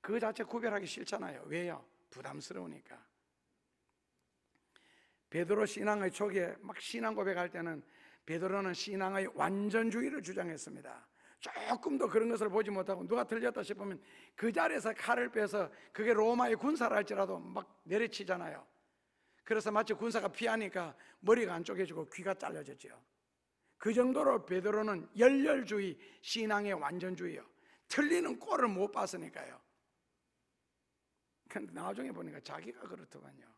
그 자체 구별하기 싫잖아요. 왜요? 부담스러우니까. 베드로 신앙의 초기에 막 신앙 고백할 때는 베드로는 신앙의 완전주의를 주장했습니다. 조금도 그런 것을 보지 못하고 누가 들렸다 싶으면 그 자리에서 칼을 빼서, 그게 로마의 군사를 할지라도 막 내리치잖아요. 그래서 마치 군사가 피하니까 머리가 안 쪼개지고 귀가 잘려졌죠. 그 정도로 베드로는 열렬주의, 신앙의 완전주의요. 틀리는 꼴을 못 봤으니까요. 근데 나중에 보니까 자기가 그렇더만요.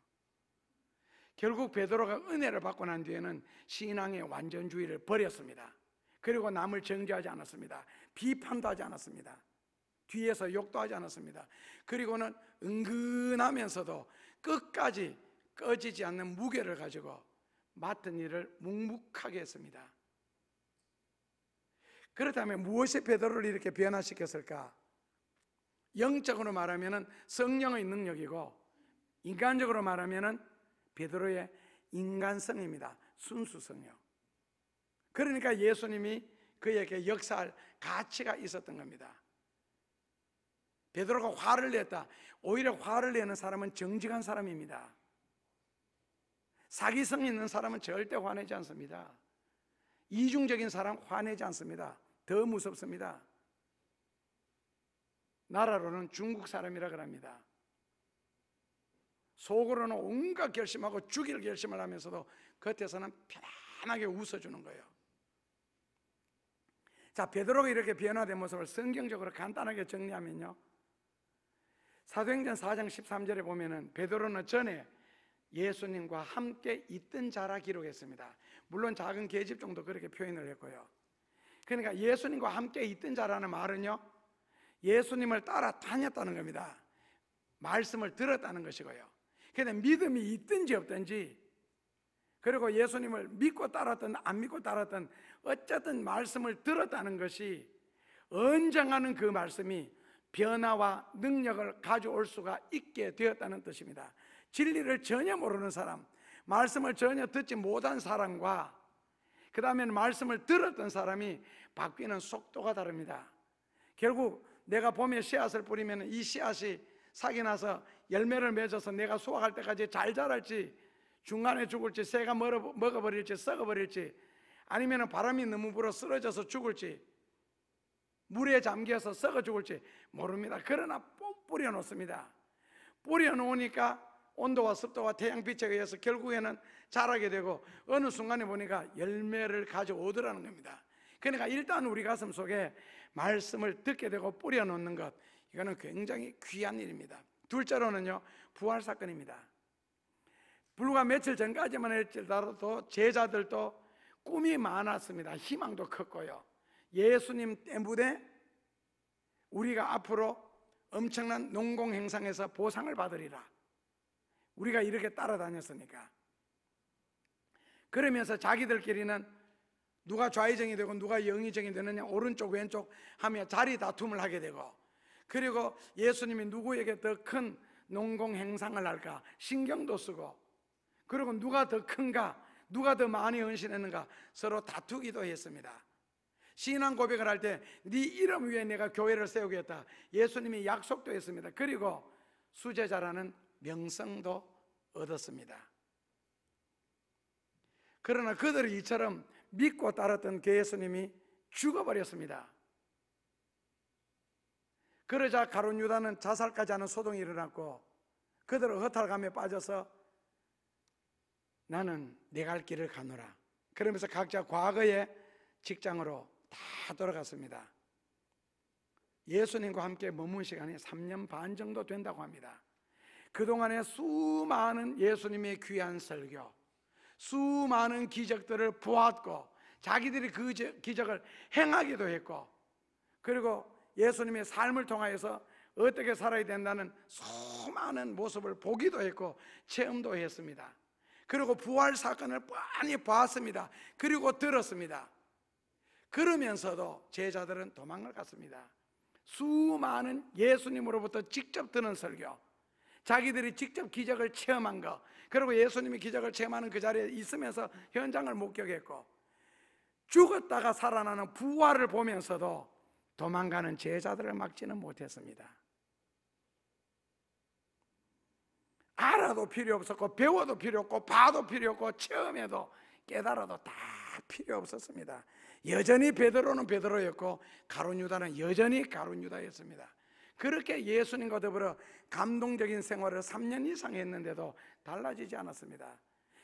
결국 베드로가 은혜를 받고 난 뒤에는 신앙의 완전주의를 버렸습니다. 그리고 남을 정죄하지 않았습니다. 비판도 하지 않았습니다. 뒤에서 욕도 하지 않았습니다. 그리고는 은근하면서도 끝까지 꺼지지 않는 무게를 가지고 맡은 일을 묵묵하게 했습니다. 그렇다면 무엇이 베드로를 이렇게 변화시켰을까? 영적으로 말하면 성령의 능력이고, 인간적으로 말하면 베드로의 인간성입니다. 순수성이요. 그러니까 예수님이 그에게 역사할 가치가 있었던 겁니다. 베드로가 화를 냈다. 오히려 화를 내는 사람은 정직한 사람입니다. 사기성 있는 사람은 절대 화내지 않습니다. 이중적인 사람 화내지 않습니다. 더 무섭습니다. 나라로는 중국 사람이라 그럽니다. 속으로는 온갖 결심하고 죽일 결심을 하면서도 겉에서는 편안하게 웃어주는 거예요. 자, 베드로가 이렇게 변화된 모습을 성경적으로 간단하게 정리하면요, 사도행전 4장 13절에 보면은 베드로는 전에 예수님과 함께 있던 자라 기록했습니다. 물론 작은 계집 정도 그렇게 표현을 했고요. 그러니까 예수님과 함께 있던 자라는 말은요, 예수님을 따라다녔다는 겁니다. 말씀을 들었다는 것이고요. 그런데 믿음이 있든지 없든지, 그리고 예수님을 믿고 따랐든 안 믿고 따랐든 어쨌든 말씀을 들었다는 것이, 언쟁하는 그 말씀이 변화와 능력을 가져올 수가 있게 되었다는 뜻입니다. 진리를 전혀 모르는 사람, 말씀을 전혀 듣지 못한 사람과 그 다음에는 말씀을 들었던 사람이 바뀌는 속도가 다릅니다. 결국 내가 봄에 씨앗을 뿌리면 이 씨앗이 싹이 나서 열매를 맺어서 내가 수확할 때까지 잘 자랄지, 중간에 죽을지, 새가 먹어버릴지 썩어버릴지, 아니면 바람이 너무 불어 쓰러져서 죽을지, 물에 잠겨서 썩어 죽을지 모릅니다. 그러나 뿌려놓습니다. 뿌려놓으니까 온도와 습도와 태양빛에 의해서 결국에는 자라게 되고, 어느 순간에 보니까 열매를 가져오더라는 겁니다. 그러니까 일단 우리 가슴 속에 말씀을 듣게 되고 뿌려놓는 것, 이거는 굉장히 귀한 일입니다. 둘째로는요, 부활 사건입니다. 불과 며칠 전까지만 할지라도 제자들도 꿈이 많았습니다. 희망도 컸고요. 예수님 때문에 우리가 앞으로 엄청난 농공행상에서 보상을 받으리라, 우리가 이렇게 따라다녔으니까. 그러면서 자기들끼리는 누가 좌의정이 되고 누가 영의정이 되느냐, 오른쪽 왼쪽 하며 자리 다툼을 하게 되고, 그리고 예수님이 누구에게 더 큰 농공행상을 할까 신경도 쓰고, 그리고 누가 더 큰가, 누가 더 많이 헌신했는가 서로 다투기도 했습니다. 신앙 고백을 할 때 네 이름 위에 내가 교회를 세우겠다, 예수님이 약속도 했습니다. 그리고 수제자라는 명성도 얻었습니다. 그러나 그들이 이처럼 믿고 따랐던 그 예수님이 죽어버렸습니다. 그러자 가룟 유다는 자살까지 하는 소동이 일어났고, 그들은 허탈감에 빠져서 나는 내 갈 길을 가노라, 그러면서 각자 과거의 직장으로 다 돌아갔습니다. 예수님과 함께 머문 시간이 3년 반 정도 된다고 합니다. 그동안에 수많은 예수님의 귀한 설교, 수많은 기적들을 보았고, 자기들이 그 기적을 행하기도 했고, 그리고 예수님의 삶을 통하여서 어떻게 살아야 된다는 수많은 모습을 보기도 했고 체험도 했습니다. 그리고 부활 사건을 뻔히 봤습니다. 그리고 들었습니다. 그러면서도 제자들은 도망을 갔습니다. 수많은 예수님으로부터 직접 듣는 설교, 자기들이 직접 기적을 체험한 것, 그리고 예수님이 기적을 체험하는 그 자리에 있으면서 현장을 목격했고, 죽었다가 살아나는 부활을 보면서도 도망가는 제자들을 막지는 못했습니다. 알아도 필요 없었고, 배워도 필요 없고, 봐도 필요 없고, 체험해도 깨달아도 다 필요 없었습니다. 여전히 베드로는 베드로였고 가룟 유다는 여전히 가룟 유다였습니다. 그렇게 예수님과 더불어 감동적인 생활을 3년 이상 했는데도 달라지지 않았습니다.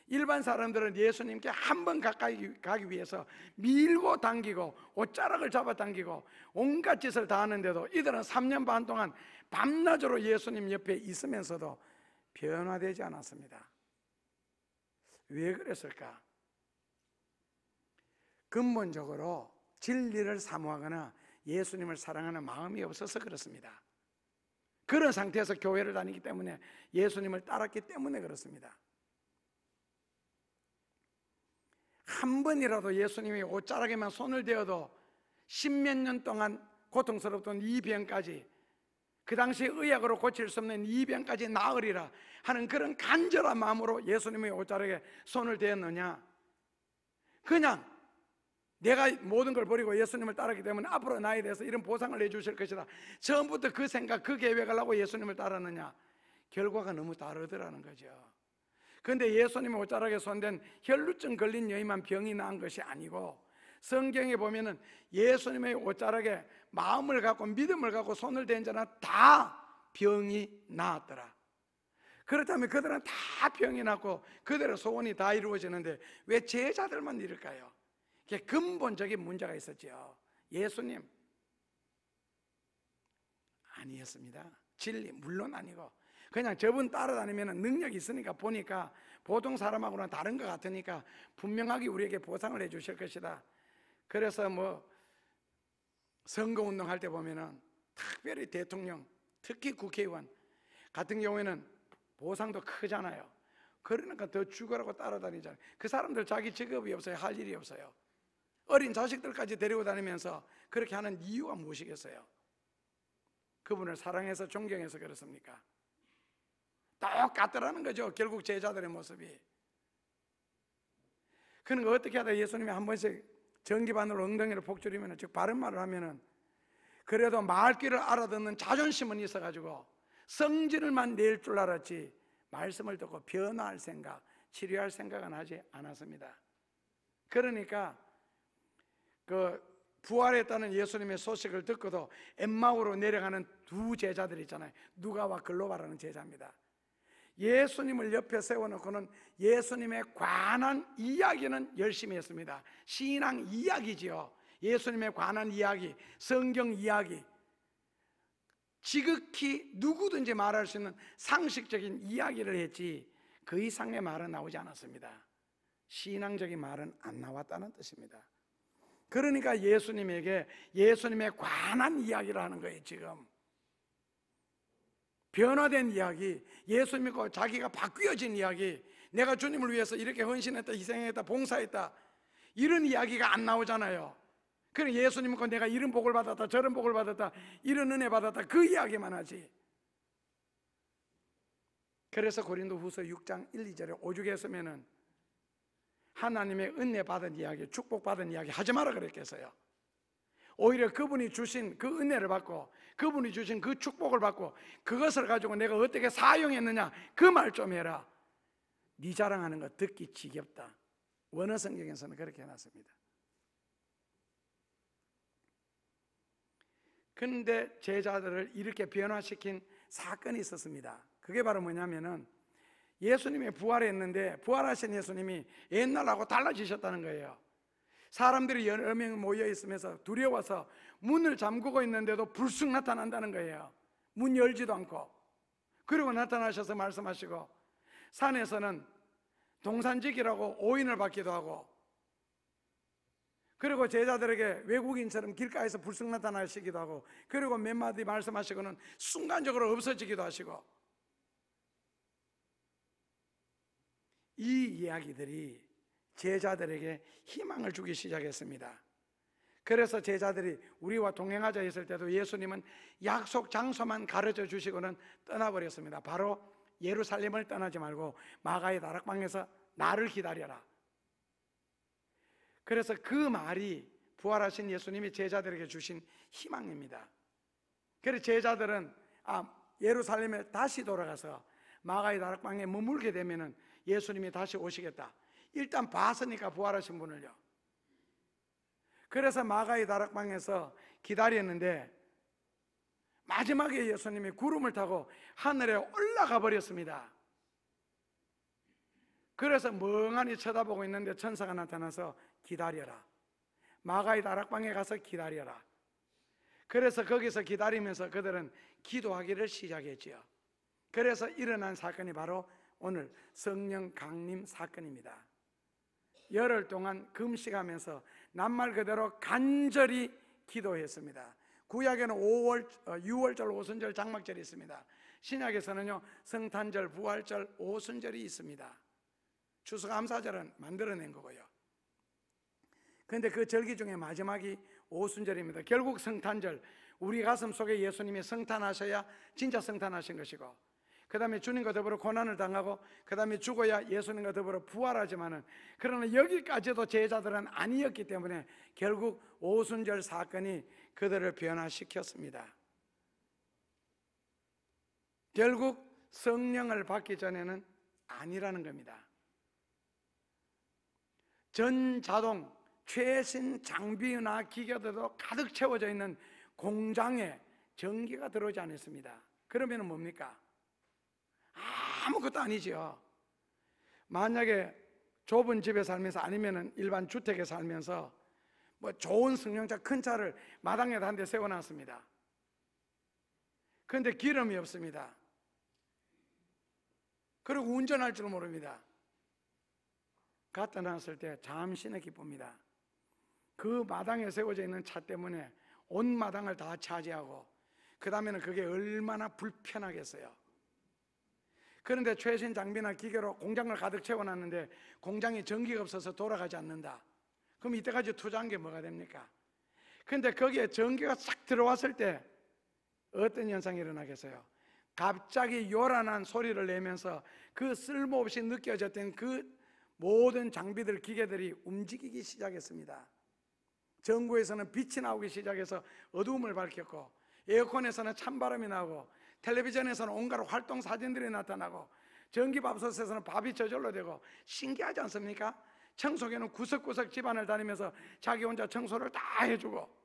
일반 사람들은 예수님께 한 번 가까이 가기 위해서 밀고 당기고 옷자락을 잡아당기고 온갖 짓을 다 하는데도, 이들은 3년 반 동안 밤낮으로 예수님 옆에 있으면서도 변화되지 않았습니다. 왜 그랬을까? 근본적으로 진리를 사모하거나 예수님을 사랑하는 마음이 없어서 그렇습니다. 그런 상태에서 교회를 다니기 때문에, 예수님을 따랐기 때문에 그렇습니다. 한 번이라도 예수님이 옷자락에만 손을 대어도 십몇 년 동안 고통스럽던 이 병까지, 그 당시 의학으로 고칠 수 없는 이 병까지 나으리라 하는 그런 간절한 마음으로 예수님의 옷자락에 손을 대었느냐? 그냥 내가 모든 걸 버리고 예수님을 따르기 때문에 앞으로 나에 대해서 이런 보상을 내주실 것이다, 처음부터 그 생각, 그 계획을 하고 예수님을 따랐느냐? 결과가 너무 다르더라는 거죠. 그런데 예수님의 옷자락에 손댄 혈루증 걸린 여인만 병이 나은 것이 아니고, 성경에 보면은 예수님의 옷자락에 마음을 갖고 믿음을 갖고 손을 댄 자는 다 병이 나았더라. 그렇다면 그들은 다 병이 났고 그들의 소원이 다 이루어지는데 왜 제자들만 이럴까요? 이게 근본적인 문제가 있었죠. 예수님 아니었습니다. 진리 물론 아니고, 그냥 저분 따라다니면 능력이 있으니까 보니까 보통 사람하고는 다른 것 같으니까 분명하게 우리에게 보상을 해주실 것이다. 그래서 선거운동 할 때 보면은 특별히 대통령, 특히 국회의원 같은 경우에는 보상도 크잖아요. 그러니까 더 죽으라고 따라다니잖아요. 그 사람들 자기 직업이 없어요. 할 일이 없어요. 어린 자식들까지 데리고 다니면서 그렇게 하는 이유가 무엇이겠어요? 그분을 사랑해서 존경해서 그렇습니까? 똑같더라는 거죠. 결국 제자들의 모습이. 그러니까 어떻게 하다 예수님이 한 번씩 전기바늘로 엉덩이를 폭 줄이면, 즉 바른 말을 하면은, 그래도 말귀를 알아듣는 자존심은 있어가지고 성질을만 낼 줄 알았지 말씀을 듣고 변화할 생각, 치료할 생각은 하지 않았습니다. 그러니까 그 부활했다는 예수님의 소식을 듣고도 엠마오로 내려가는 두 제자들 있잖아요. 누가와 글로바라는 제자입니다. 예수님을 옆에 세워놓고는 예수님에 관한 이야기는 열심히 했습니다. 신앙 이야기지요. 예수님에 관한 이야기, 성경 이야기, 지극히 누구든지 말할 수 있는 상식적인 이야기를 했지 그 이상의 말은 나오지 않았습니다. 신앙적인 말은 안 나왔다는 뜻입니다. 그러니까 예수님에게 예수님에 관한 이야기를 하는 거예요. 지금 변화된 이야기, 예수 믿고 자기가 바뀌어진 이야기, 내가 주님을 위해서 이렇게 헌신했다, 희생했다, 봉사했다, 이런 이야기가 안 나오잖아요. 그럼 예수님 믿고 내가 이런 복을 받았다, 저런 복을 받았다, 이런 은혜 받았다, 그 이야기만 하지. 그래서 고린도후서 6장 1, 2절에 오죽했으면은 하나님의 은혜 받은 이야기, 축복 받은 이야기 하지 마라 그랬겠어요. 오히려 그분이 주신 그 은혜를 받고 그분이 주신 그 축복을 받고 그것을 가지고 내가 어떻게 사용했느냐, 그 말 좀 해라. 네 자랑하는 거 듣기 지겹다. 원어 성경에서는 그렇게 해놨습니다. 그런데 제자들을 이렇게 변화시킨 사건이 있었습니다. 그게 바로 뭐냐면은 예수님이 부활했는데 부활하신 예수님이 옛날하고 달라지셨다는 거예요. 사람들이 여러 명 모여 있으면서 두려워서 문을 잠그고 있는데도 불쑥 나타난다는 거예요. 문 열지도 않고. 그리고 나타나셔서 말씀하시고, 산에서는 동산지기라고 오인을 받기도 하고, 그리고 제자들에게 외국인처럼 길가에서 불쑥 나타나시기도 하고, 그리고 몇 마디 말씀하시고는 순간적으로 없어지기도 하시고, 이 이야기들이 제자들에게 희망을 주기 시작했습니다. 그래서 제자들이 우리와 동행하자 했을 때도 예수님은 약속 장소만 가르쳐 주시고는 떠나버렸습니다. 바로 예루살렘을 떠나지 말고 마가의 다락방에서 나를 기다려라. 그래서 그 말이 부활하신 예수님이 제자들에게 주신 희망입니다. 그래서 제자들은 예루살렘에 다시 돌아가서 마가의 다락방에 머물게 되면은 예수님이 다시 오시겠다. 일단 봤으니까 부활하신 분을요. 그래서 마가의 다락방에서 기다렸는데 마지막에 예수님이 구름을 타고 하늘에 올라가 버렸습니다. 그래서 멍하니 쳐다보고 있는데 천사가 나타나서 기다려라. 마가의 다락방에 가서 기다려라. 그래서 거기서 기다리면서 그들은 기도하기를 시작했지요. 그래서 일어난 사건이 바로 오늘 성령 강림 사건입니다. 열흘 동안 금식하면서 낱말 그대로 간절히 기도했습니다. 구약에는 6월절, 오순절, 장막절이 있습니다. 신약에서는요 성탄절, 부활절, 오순절이 있습니다. 추수감사절은 만들어낸 거고요. 그런데 그 절기 중에 마지막이 오순절입니다. 결국 성탄절, 우리 가슴 속에 예수님이 성탄하셔야 진짜 성탄하신 것이고, 그 다음에 주님과 더불어 고난을 당하고 그 다음에 죽어야 예수님과 더불어 부활하지만은, 그러나 여기까지도 제자들은 아니었기 때문에 결국 오순절 사건이 그들을 변화시켰습니다. 결국 성령을 받기 전에는 아니라는 겁니다. 전자동 최신 장비나 기계들도 가득 채워져 있는 공장에 전기가 들어오지 않았습니다. 그러면 뭡니까? 아무것도 아니죠. 만약에 좁은 집에 살면서, 아니면 일반 주택에 살면서 뭐 좋은 승용차 큰 차를 마당에다 한 대 세워놨습니다. 그런데 기름이 없습니다. 그리고 운전할 줄 모릅니다. 갖다 놨을 때 잠시는 기쁩니다. 그 마당에 세워져 있는 차 때문에 온 마당을 다 차지하고, 그 다음에는 그게 얼마나 불편하겠어요. 그런데 최신 장비나 기계로 공장을 가득 채워놨는데 공장에 전기가 없어서 돌아가지 않는다. 그럼 이때까지 투자한 게 뭐가 됩니까? 그런데 거기에 전기가 싹 들어왔을 때 어떤 현상이 일어나겠어요? 갑자기 요란한 소리를 내면서 그 쓸모없이 느껴졌던 그 모든 장비들, 기계들이 움직이기 시작했습니다. 전구에서는 빛이 나오기 시작해서 어두움을 밝혔고, 에어컨에서는 찬바람이 나고, 텔레비전에서는 온갖 활동 사진들이 나타나고, 전기밥솥에서는 밥이 저절로 되고, 신기하지 않습니까? 청소기는 구석구석 집안을 다니면서 자기 혼자 청소를 다 해주고,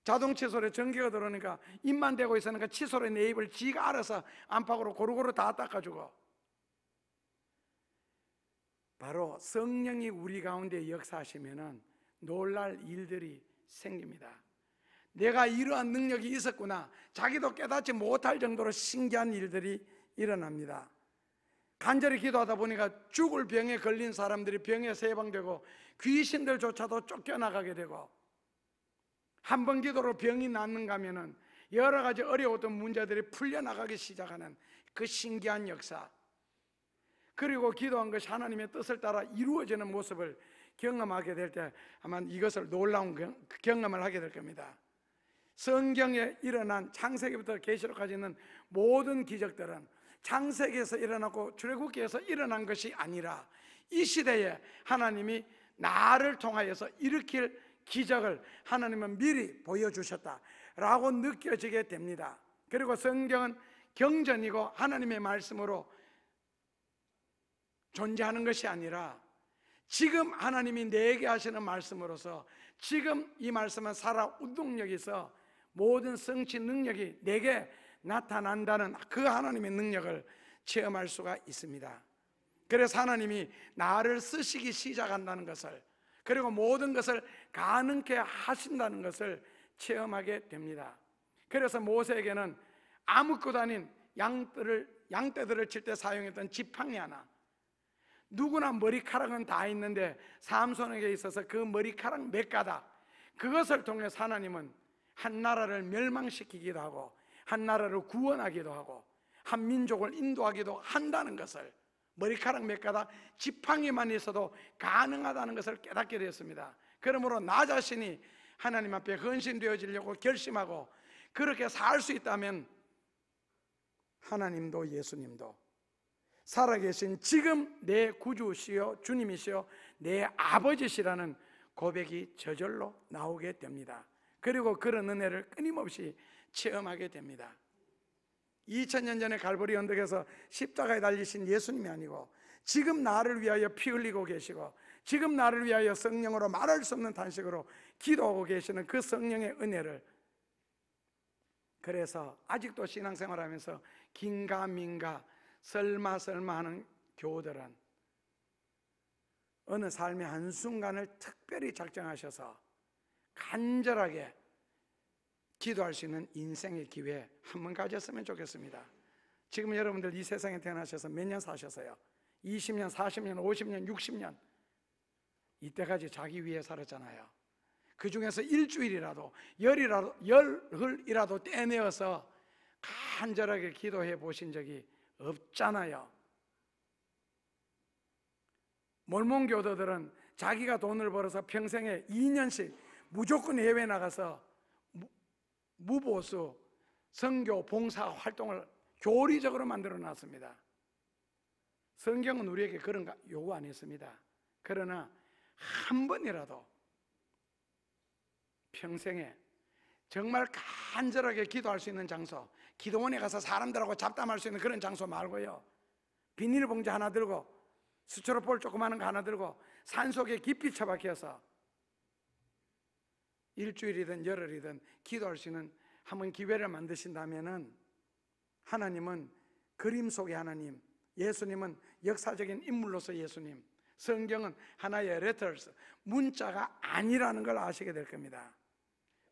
자동 칫솔에 전기가 들어오니까 입만 대고 있으니까 칫솔에 내 입을 지가 알아서 안팎으로 고루고루 다 닦아주고. 바로 성령이 우리 가운데 역사하시면은 놀랄 일들이 생깁니다. 내가 이러한 능력이 있었구나, 자기도 깨닫지 못할 정도로 신기한 일들이 일어납니다. 간절히 기도하다 보니까 죽을 병에 걸린 사람들이 병에서 해방되고, 귀신들조차도 쫓겨나가게 되고, 한 번 기도로 병이 낫는가 하면은 여러 가지 어려웠던 문제들이 풀려나가기 시작하는 그 신기한 역사, 그리고 기도한 것이 하나님의 뜻을 따라 이루어지는 모습을 경험하게 될 때 아마 이것을 놀라운 경험을 하게 될 겁니다. 성경에 일어난 창세기부터 계시록까지 있는 모든 기적들은 창세기에서 일어나고 출애굽기에서 일어난 것이 아니라 이 시대에 하나님이 나를 통하여서 일으킬 기적을 하나님은 미리 보여주셨다라고 느껴지게 됩니다. 그리고 성경은 경전이고 하나님의 말씀으로 존재하는 것이 아니라 지금 하나님이 내게 하시는 말씀으로서, 지금 이 말씀은 살아 운동력이 있어 모든 성취 능력이 내게 나타난다는 그 하나님의 능력을 체험할 수가 있습니다. 그래서 하나님이 나를 쓰시기 시작한다는 것을, 그리고 모든 것을 가능케 하신다는 것을 체험하게 됩니다. 그래서 모세에게는 아무것도 아닌 양떼들을 칠 때 사용했던 지팡이 하나, 누구나 머리카락은 다 있는데 삼손에게 있어서 그 머리카락 몇 가닥, 그것을 통해서 하나님은 한 나라를 멸망시키기도 하고 한 나라를 구원하기도 하고 한 민족을 인도하기도 한다는 것을, 머리카락 몇 가닥 지팡이만 있어도 가능하다는 것을 깨닫게 되었습니다. 그러므로 나 자신이 하나님 앞에 헌신되어지려고 결심하고 그렇게 살 수 있다면 하나님도 예수님도 살아계신 지금 내 구주시여 주님이시여 내 아버지시라는 고백이 저절로 나오게 됩니다. 그리고 그런 은혜를 끊임없이 체험하게 됩니다. 2000년 전에 갈보리 언덕에서 십자가에 달리신 예수님이 아니고 지금 나를 위하여 피 흘리고 계시고 지금 나를 위하여 성령으로 말할 수 없는 탄식으로 기도하고 계시는 그 성령의 은혜를, 그래서 아직도 신앙생활하면서 긴가민가 설마 하는 교우들은 어느 삶의 한순간을 특별히 작정하셔서 간절하게 기도할 수 있는 인생의 기회 한번 가졌으면 좋겠습니다. 지금 여러분들 이 세상에 태어나셔서 몇 년 사셨어요? 20년, 40년, 50년, 60년 이때까지 자기 위해 살았잖아요. 그 중에서 일주일이라도 열흘이라도 떼내어서 간절하게 기도해 보신 적이 없잖아요. 몰몬교도들은 자기가 돈을 벌어서 평생에 2년씩 무조건 해외 나가서 무보수 선교 봉사 활동을 교리적으로 만들어 놨습니다. 성경은 우리에게 그런 거 요구 안 했습니다. 그러나 한 번이라도 평생에 정말 간절하게 기도할 수 있는 장소, 기도원에 가서 사람들하고 잡담할 수 있는 그런 장소 말고요, 비닐봉지 하나 들고 스티로폴 조그마한 거 하나 들고 산속에 깊이 처박혀서 일주일이든 열흘이든 기도할 수 있는 한번 기회를 만드신다면은, 하나님은 그림 속의 하나님, 예수님은 역사적인 인물로서 예수님, 성경은 하나의 레터스, 문자가 아니라는 걸 아시게 될 겁니다.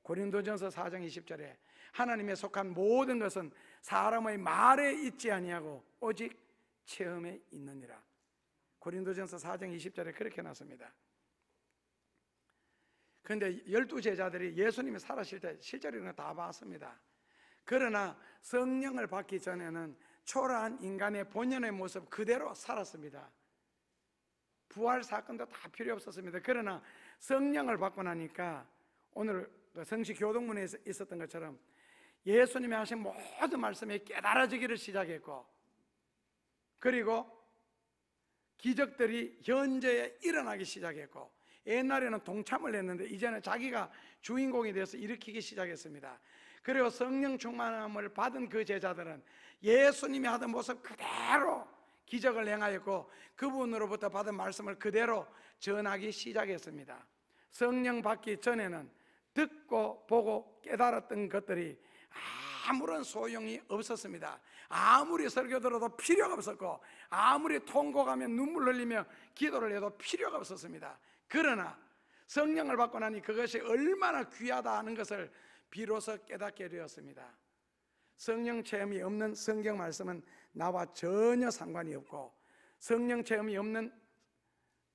고린도전서 4장 20절에 하나님에 속한 모든 것은 사람의 말에 있지 아니하고 오직 체험에 있느니라. 고린도전서 4장 20절에 그렇게 나섭니다. 그런데 12제자들이 예수님이 살아실 때 실제로 이런 거 다 봤습니다. 그러나 성령을 받기 전에는 초라한 인간의 본연의 모습 그대로 살았습니다. 부활 사건도 다 필요 없었습니다. 그러나 성령을 받고 나니까 오늘 성시 교동문에 있었던 것처럼 예수님이 하신 모든 말씀이 깨달아지기를 시작했고, 그리고 기적들이 현재에 일어나기 시작했고, 옛날에는 동참을 했는데 이제는 자기가 주인공이 되어서 일으키기 시작했습니다. 그리고 성령 충만함을 받은 그 제자들은 예수님이 하던 모습 그대로 기적을 행하였고, 그분으로부터 받은 말씀을 그대로 전하기 시작했습니다. 성령 받기 전에는 듣고 보고 깨달았던 것들이 아무런 소용이 없었습니다. 아무리 설교 들어도 필요가 없었고, 아무리 통곡하며 눈물 흘리며 기도를 해도 필요가 없었습니다. 그러나 성령을 받고 나니 그것이 얼마나 귀하다 하는 것을 비로소 깨닫게 되었습니다. 성령 체험이 없는 성경 말씀은 나와 전혀 상관이 없고, 성령 체험이 없는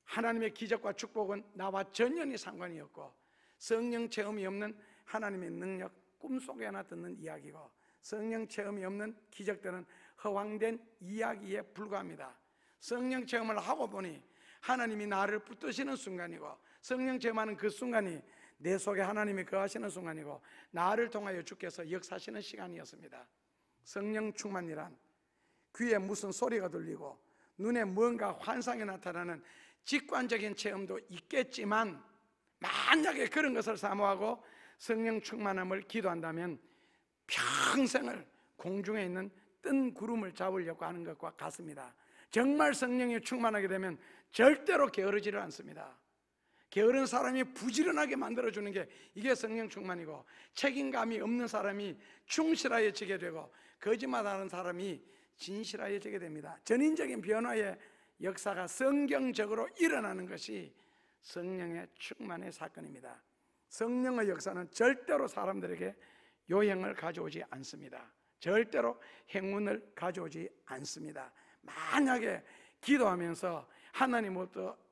하나님의 기적과 축복은 나와 전혀 상관이 없고, 성령 체험이 없는 하나님의 능력, 꿈속에나 듣는 이야기고, 성령 체험이 없는 기적들은 허황된 이야기에 불과합니다. 성령 체험을 하고 보니 하나님이 나를 붙드시는 순간이고, 성령 체험하는 그 순간이 내 속에 하나님이 거하시는 순간이고, 나를 통하여 주께서 역사하시는 시간이었습니다. 성령 충만이란 귀에 무슨 소리가 들리고 눈에 뭔가 환상이 나타나는 직관적인 체험도 있겠지만, 만약에 그런 것을 사모하고 성령 충만함을 기도한다면 평생을 공중에 있는 뜬 구름을 잡으려고 하는 것과 같습니다. 정말 성령이 충만하게 되면 절대로 게으르지를 않습니다. 게으른 사람이 부지런하게 만들어주는 게 이게 성령 충만이고, 책임감이 없는 사람이 충실하여지게 되고, 거짓말하는 사람이 진실하여지게 됩니다. 전인적인 변화의 역사가 성경적으로 일어나는 것이 성령의 충만의 사건입니다. 성령의 역사는 절대로 사람들에게 요행을 가져오지 않습니다. 절대로 행운을 가져오지 않습니다. 만약에 기도하면서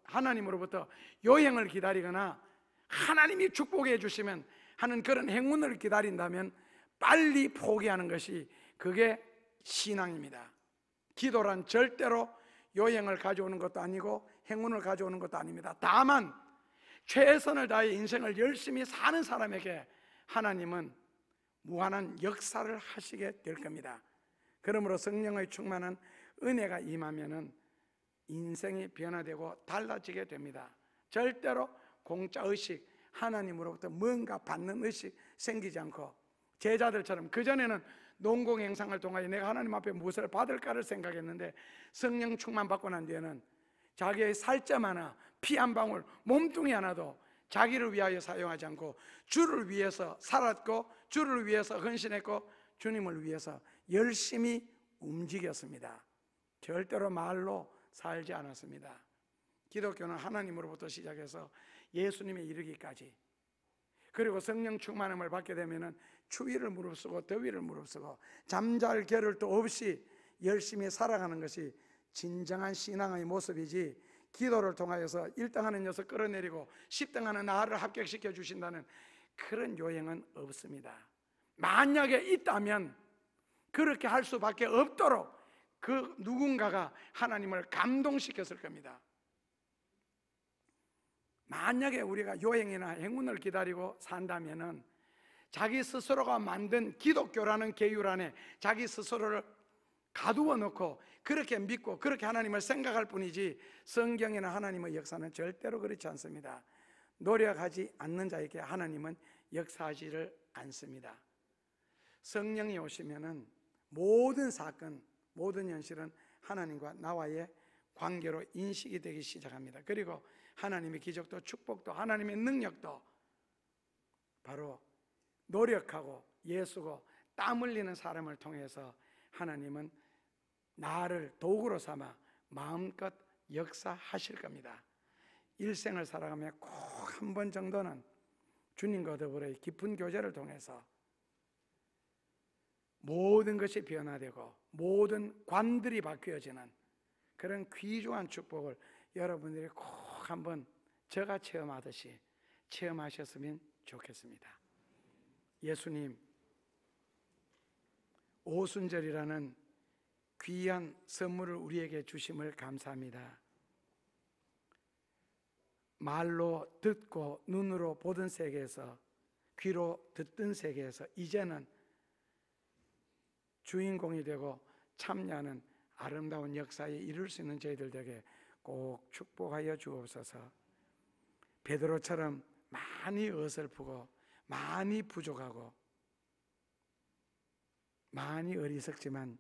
하나님으로부터 요행을 기다리거나 하나님이 축복해 주시면 하는 그런 행운을 기다린다면 빨리 포기하는 것이 그게 신앙입니다. 기도란 절대로 요행을 가져오는 것도 아니고 행운을 가져오는 것도 아닙니다. 다만 최선을 다해 인생을 열심히 사는 사람에게 하나님은 무한한 역사를 하시게 될 겁니다. 그러므로 성령의 충만한 은혜가 임하면은 인생이 변화되고 달라지게 됩니다. 절대로 공짜의식, 하나님으로부터 뭔가 받는 의식 생기지 않고, 제자들처럼 그전에는 농공행상을 통하여 내가 하나님 앞에 무엇을 받을까를 생각했는데, 성령 충만 받고 난 뒤에는 자기의 살점 하나, 피 한 방울, 몸뚱이 하나도 자기를 위하여 사용하지 않고 주를 위해서 살았고, 주를 위해서 헌신했고, 주님을 위해서 열심히 움직였습니다. 절대로 말로 살지 않았습니다. 기독교는 하나님으로부터 시작해서 예수님에 이르기까지, 그리고 성령 충만함을 받게 되면 추위를 무릅쓰고 더위를 무릅쓰고 잠잘 겨를도 없이 열심히 살아가는 것이 진정한 신앙의 모습이지, 기도를 통하여서 1등 하는 녀석 끌어내리고 10등 하는 나를 합격시켜 주신다는 그런 요행은 없습니다. 만약에 있다면 그렇게 할 수밖에 없도록 그 누군가가 하나님을 감동시켰을 겁니다. 만약에 우리가 요행이나 행운을 기다리고 산다면은 자기 스스로가 만든 기독교라는 계율 안에 자기 스스로를 가두어 놓고 그렇게 믿고 그렇게 하나님을 생각할 뿐이지 성경이나 하나님의 역사는 절대로 그렇지 않습니다. 노력하지 않는 자에게 하나님은 역사하지를 않습니다. 성령이 오시면은 모든 사건, 모든 현실은 하나님과 나와의 관계로 인식이 되기 시작합니다. 그리고 하나님의 기적도 축복도 하나님의 능력도 바로 노력하고 예수고 땀 흘리는 사람을 통해서 하나님은 나를 도구로 삼아 마음껏 역사하실 겁니다. 일생을 살아가며 꼭 한 번 정도는 주님과 더불어의 깊은 교제를 통해서 모든 것이 변화되고 모든 관들이 바뀌어지는 그런 귀중한 축복을 여러분들이 꼭 한번 제가 체험하듯이 체험하셨으면 좋겠습니다. 예수님 오순절이라는 귀한 선물을 우리에게 주심을 감사합니다. 말로 듣고 눈으로 보던 세계에서 귀로 듣던 세계에서 이제는 주인공이 되고 참여하는 아름다운 역사에 이룰 수 있는 저희들에게 꼭 축복하여 주옵소서. 베드로처럼 많이 어설프고 많이 부족하고 많이 어리석지만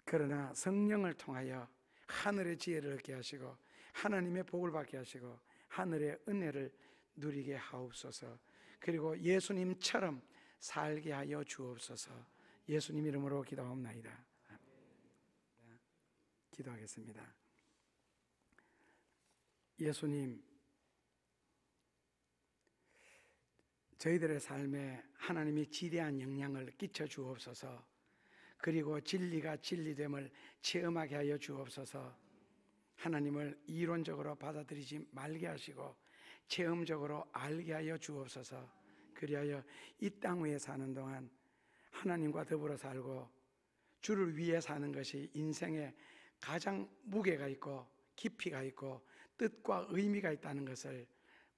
그러나 성령을 통하여 하늘의 지혜를 얻게 하시고 하나님의 복을 받게 하시고 하늘의 은혜를 누리게 하옵소서. 그리고 예수님처럼 살게 하여 주옵소서. 예수님 이름으로 기도하옵나이다. 기도하겠습니다. 예수님, 저희들의 삶에 하나님이 지대한 영향을 끼쳐 주옵소서. 그리고 진리가 진리됨을 체험하게 하여 주옵소서. 하나님을 이론적으로 받아들이지 말게 하시고 체험적으로 알게 하여 주옵소서. 그리하여 이 땅 위에 사는 동안 하나님과 더불어 살고 주를 위해 사는 것이 인생에 가장 무게가 있고 깊이가 있고 뜻과 의미가 있다는 것을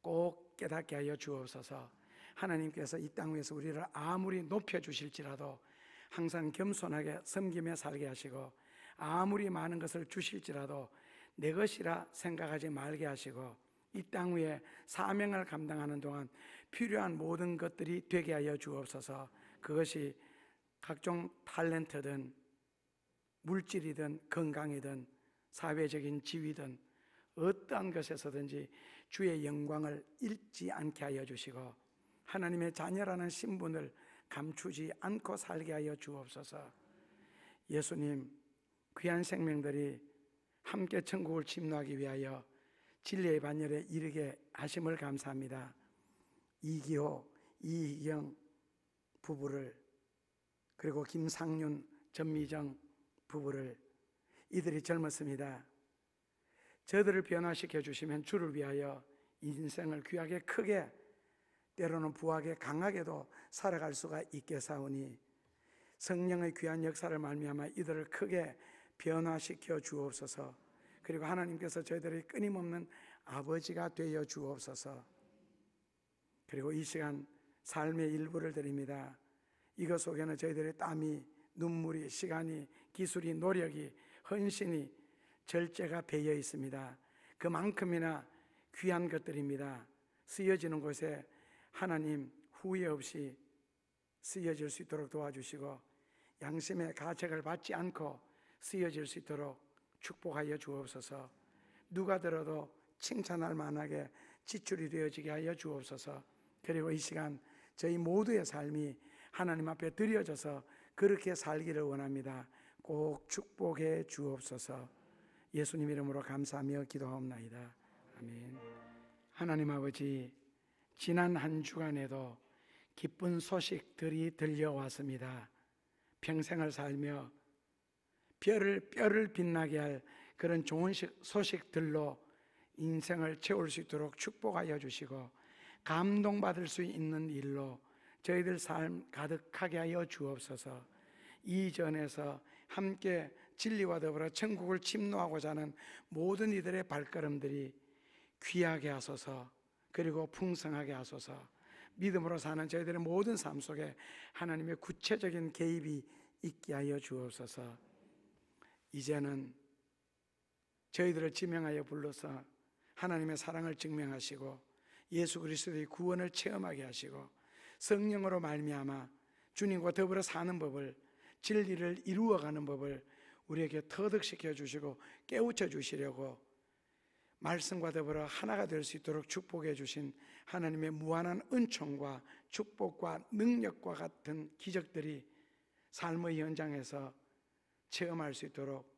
꼭 깨닫게 하여 주옵소서. 하나님께서 이 땅 위에서 우리를 아무리 높여주실지라도 항상 겸손하게 섬기며 살게 하시고 아무리 많은 것을 주실지라도 내 것이라 생각하지 말게 하시고 이 땅 위에 사명을 감당하는 동안 필요한 모든 것들이 되게 하여 주옵소서. 그것이 각종 탤런트든 물질이든 건강이든 사회적인 지위든 어떠한 것에서든지 주의 영광을 잃지 않게 하여 주시고 하나님의 자녀라는 신분을 감추지 않고 살게 하여 주옵소서. 예수님, 귀한 생명들이 함께 천국을 침노하기 위하여 진리의 반열에 이르게 하심을 감사합니다. 이기호, 이희경 부부를 그리고 김상윤, 전미정 부부를 이들이 젊었습니다. 저들을 변화시켜 주시면 주를 위하여 인생을 귀하게 크게 때로는 부하게 강하게도 살아갈 수가 있겠사오니 성령의 귀한 역사를 말미암아 이들을 크게 변화시켜 주옵소서. 그리고 하나님께서 저희들의 끊임없는 아버지가 되어 주옵소서. 그리고 이 시간 삶의 일부를 드립니다. 이것 속에는 저희들의 땀이, 눈물이, 시간이, 기술이, 노력이, 헌신이, 절제가 배어 있습니다. 그만큼이나 귀한 것들입니다. 쓰여지는 곳에 하나님 후회 없이 쓰여질 수 있도록 도와주시고 양심의 가책을 받지 않고 쓰여질 수 있도록 축복하여 주옵소서. 누가 들어도 칭찬할 만하게 지출이 되어지게 하여 주옵소서. 그리고 이 시간 저희 모두의 삶이 하나님 앞에 드려져서 그렇게 살기를 원합니다. 꼭 축복해 주옵소서. 예수님 이름으로 감사하며 기도하옵나이다. 아멘. 하나님 아버지, 지난 한 주간에도 기쁜 소식들이 들려왔습니다. 평생을 살며 뼈를 빛나게 할 그런 좋은 소식들로 인생을 채울 수 있도록 축복하여 주시고 감동받을 수 있는 일로 저희들 삶 가득하게 하여 주옵소서. 이전에서 함께 진리와 더불어 천국을 침노하고자 하는 모든 이들의 발걸음들이 귀하게 하소서. 그리고 풍성하게 하소서. 믿음으로 사는 저희들의 모든 삶 속에 하나님의 구체적인 개입이 있게 하여 주옵소서. 이제는 저희들을 지명하여 불러서 하나님의 사랑을 증명하시고 예수 그리스도의 구원을 체험하게 하시고 성령으로 말미암아 주님과 더불어 사는 법을, 진리를 이루어가는 법을 우리에게 터득시켜 주시고 깨우쳐 주시려고 말씀과 더불어 하나가 될 수 있도록 축복해 주신 하나님의 무한한 은총과 축복과 능력과 같은 기적들이 삶의 현장에서 체험할 수 있도록,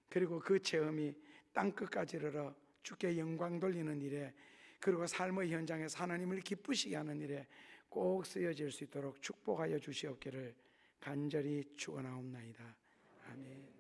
그리고 그 체험이 땅끝까지 이르러 주께 영광 돌리는 일에, 그리고 삶의 현장에서 하나님을 기쁘시게 하는 일에 꼭 쓰여질 수 있도록 축복하여 주시옵기를 간절히 축원하옵나이다. 아멘.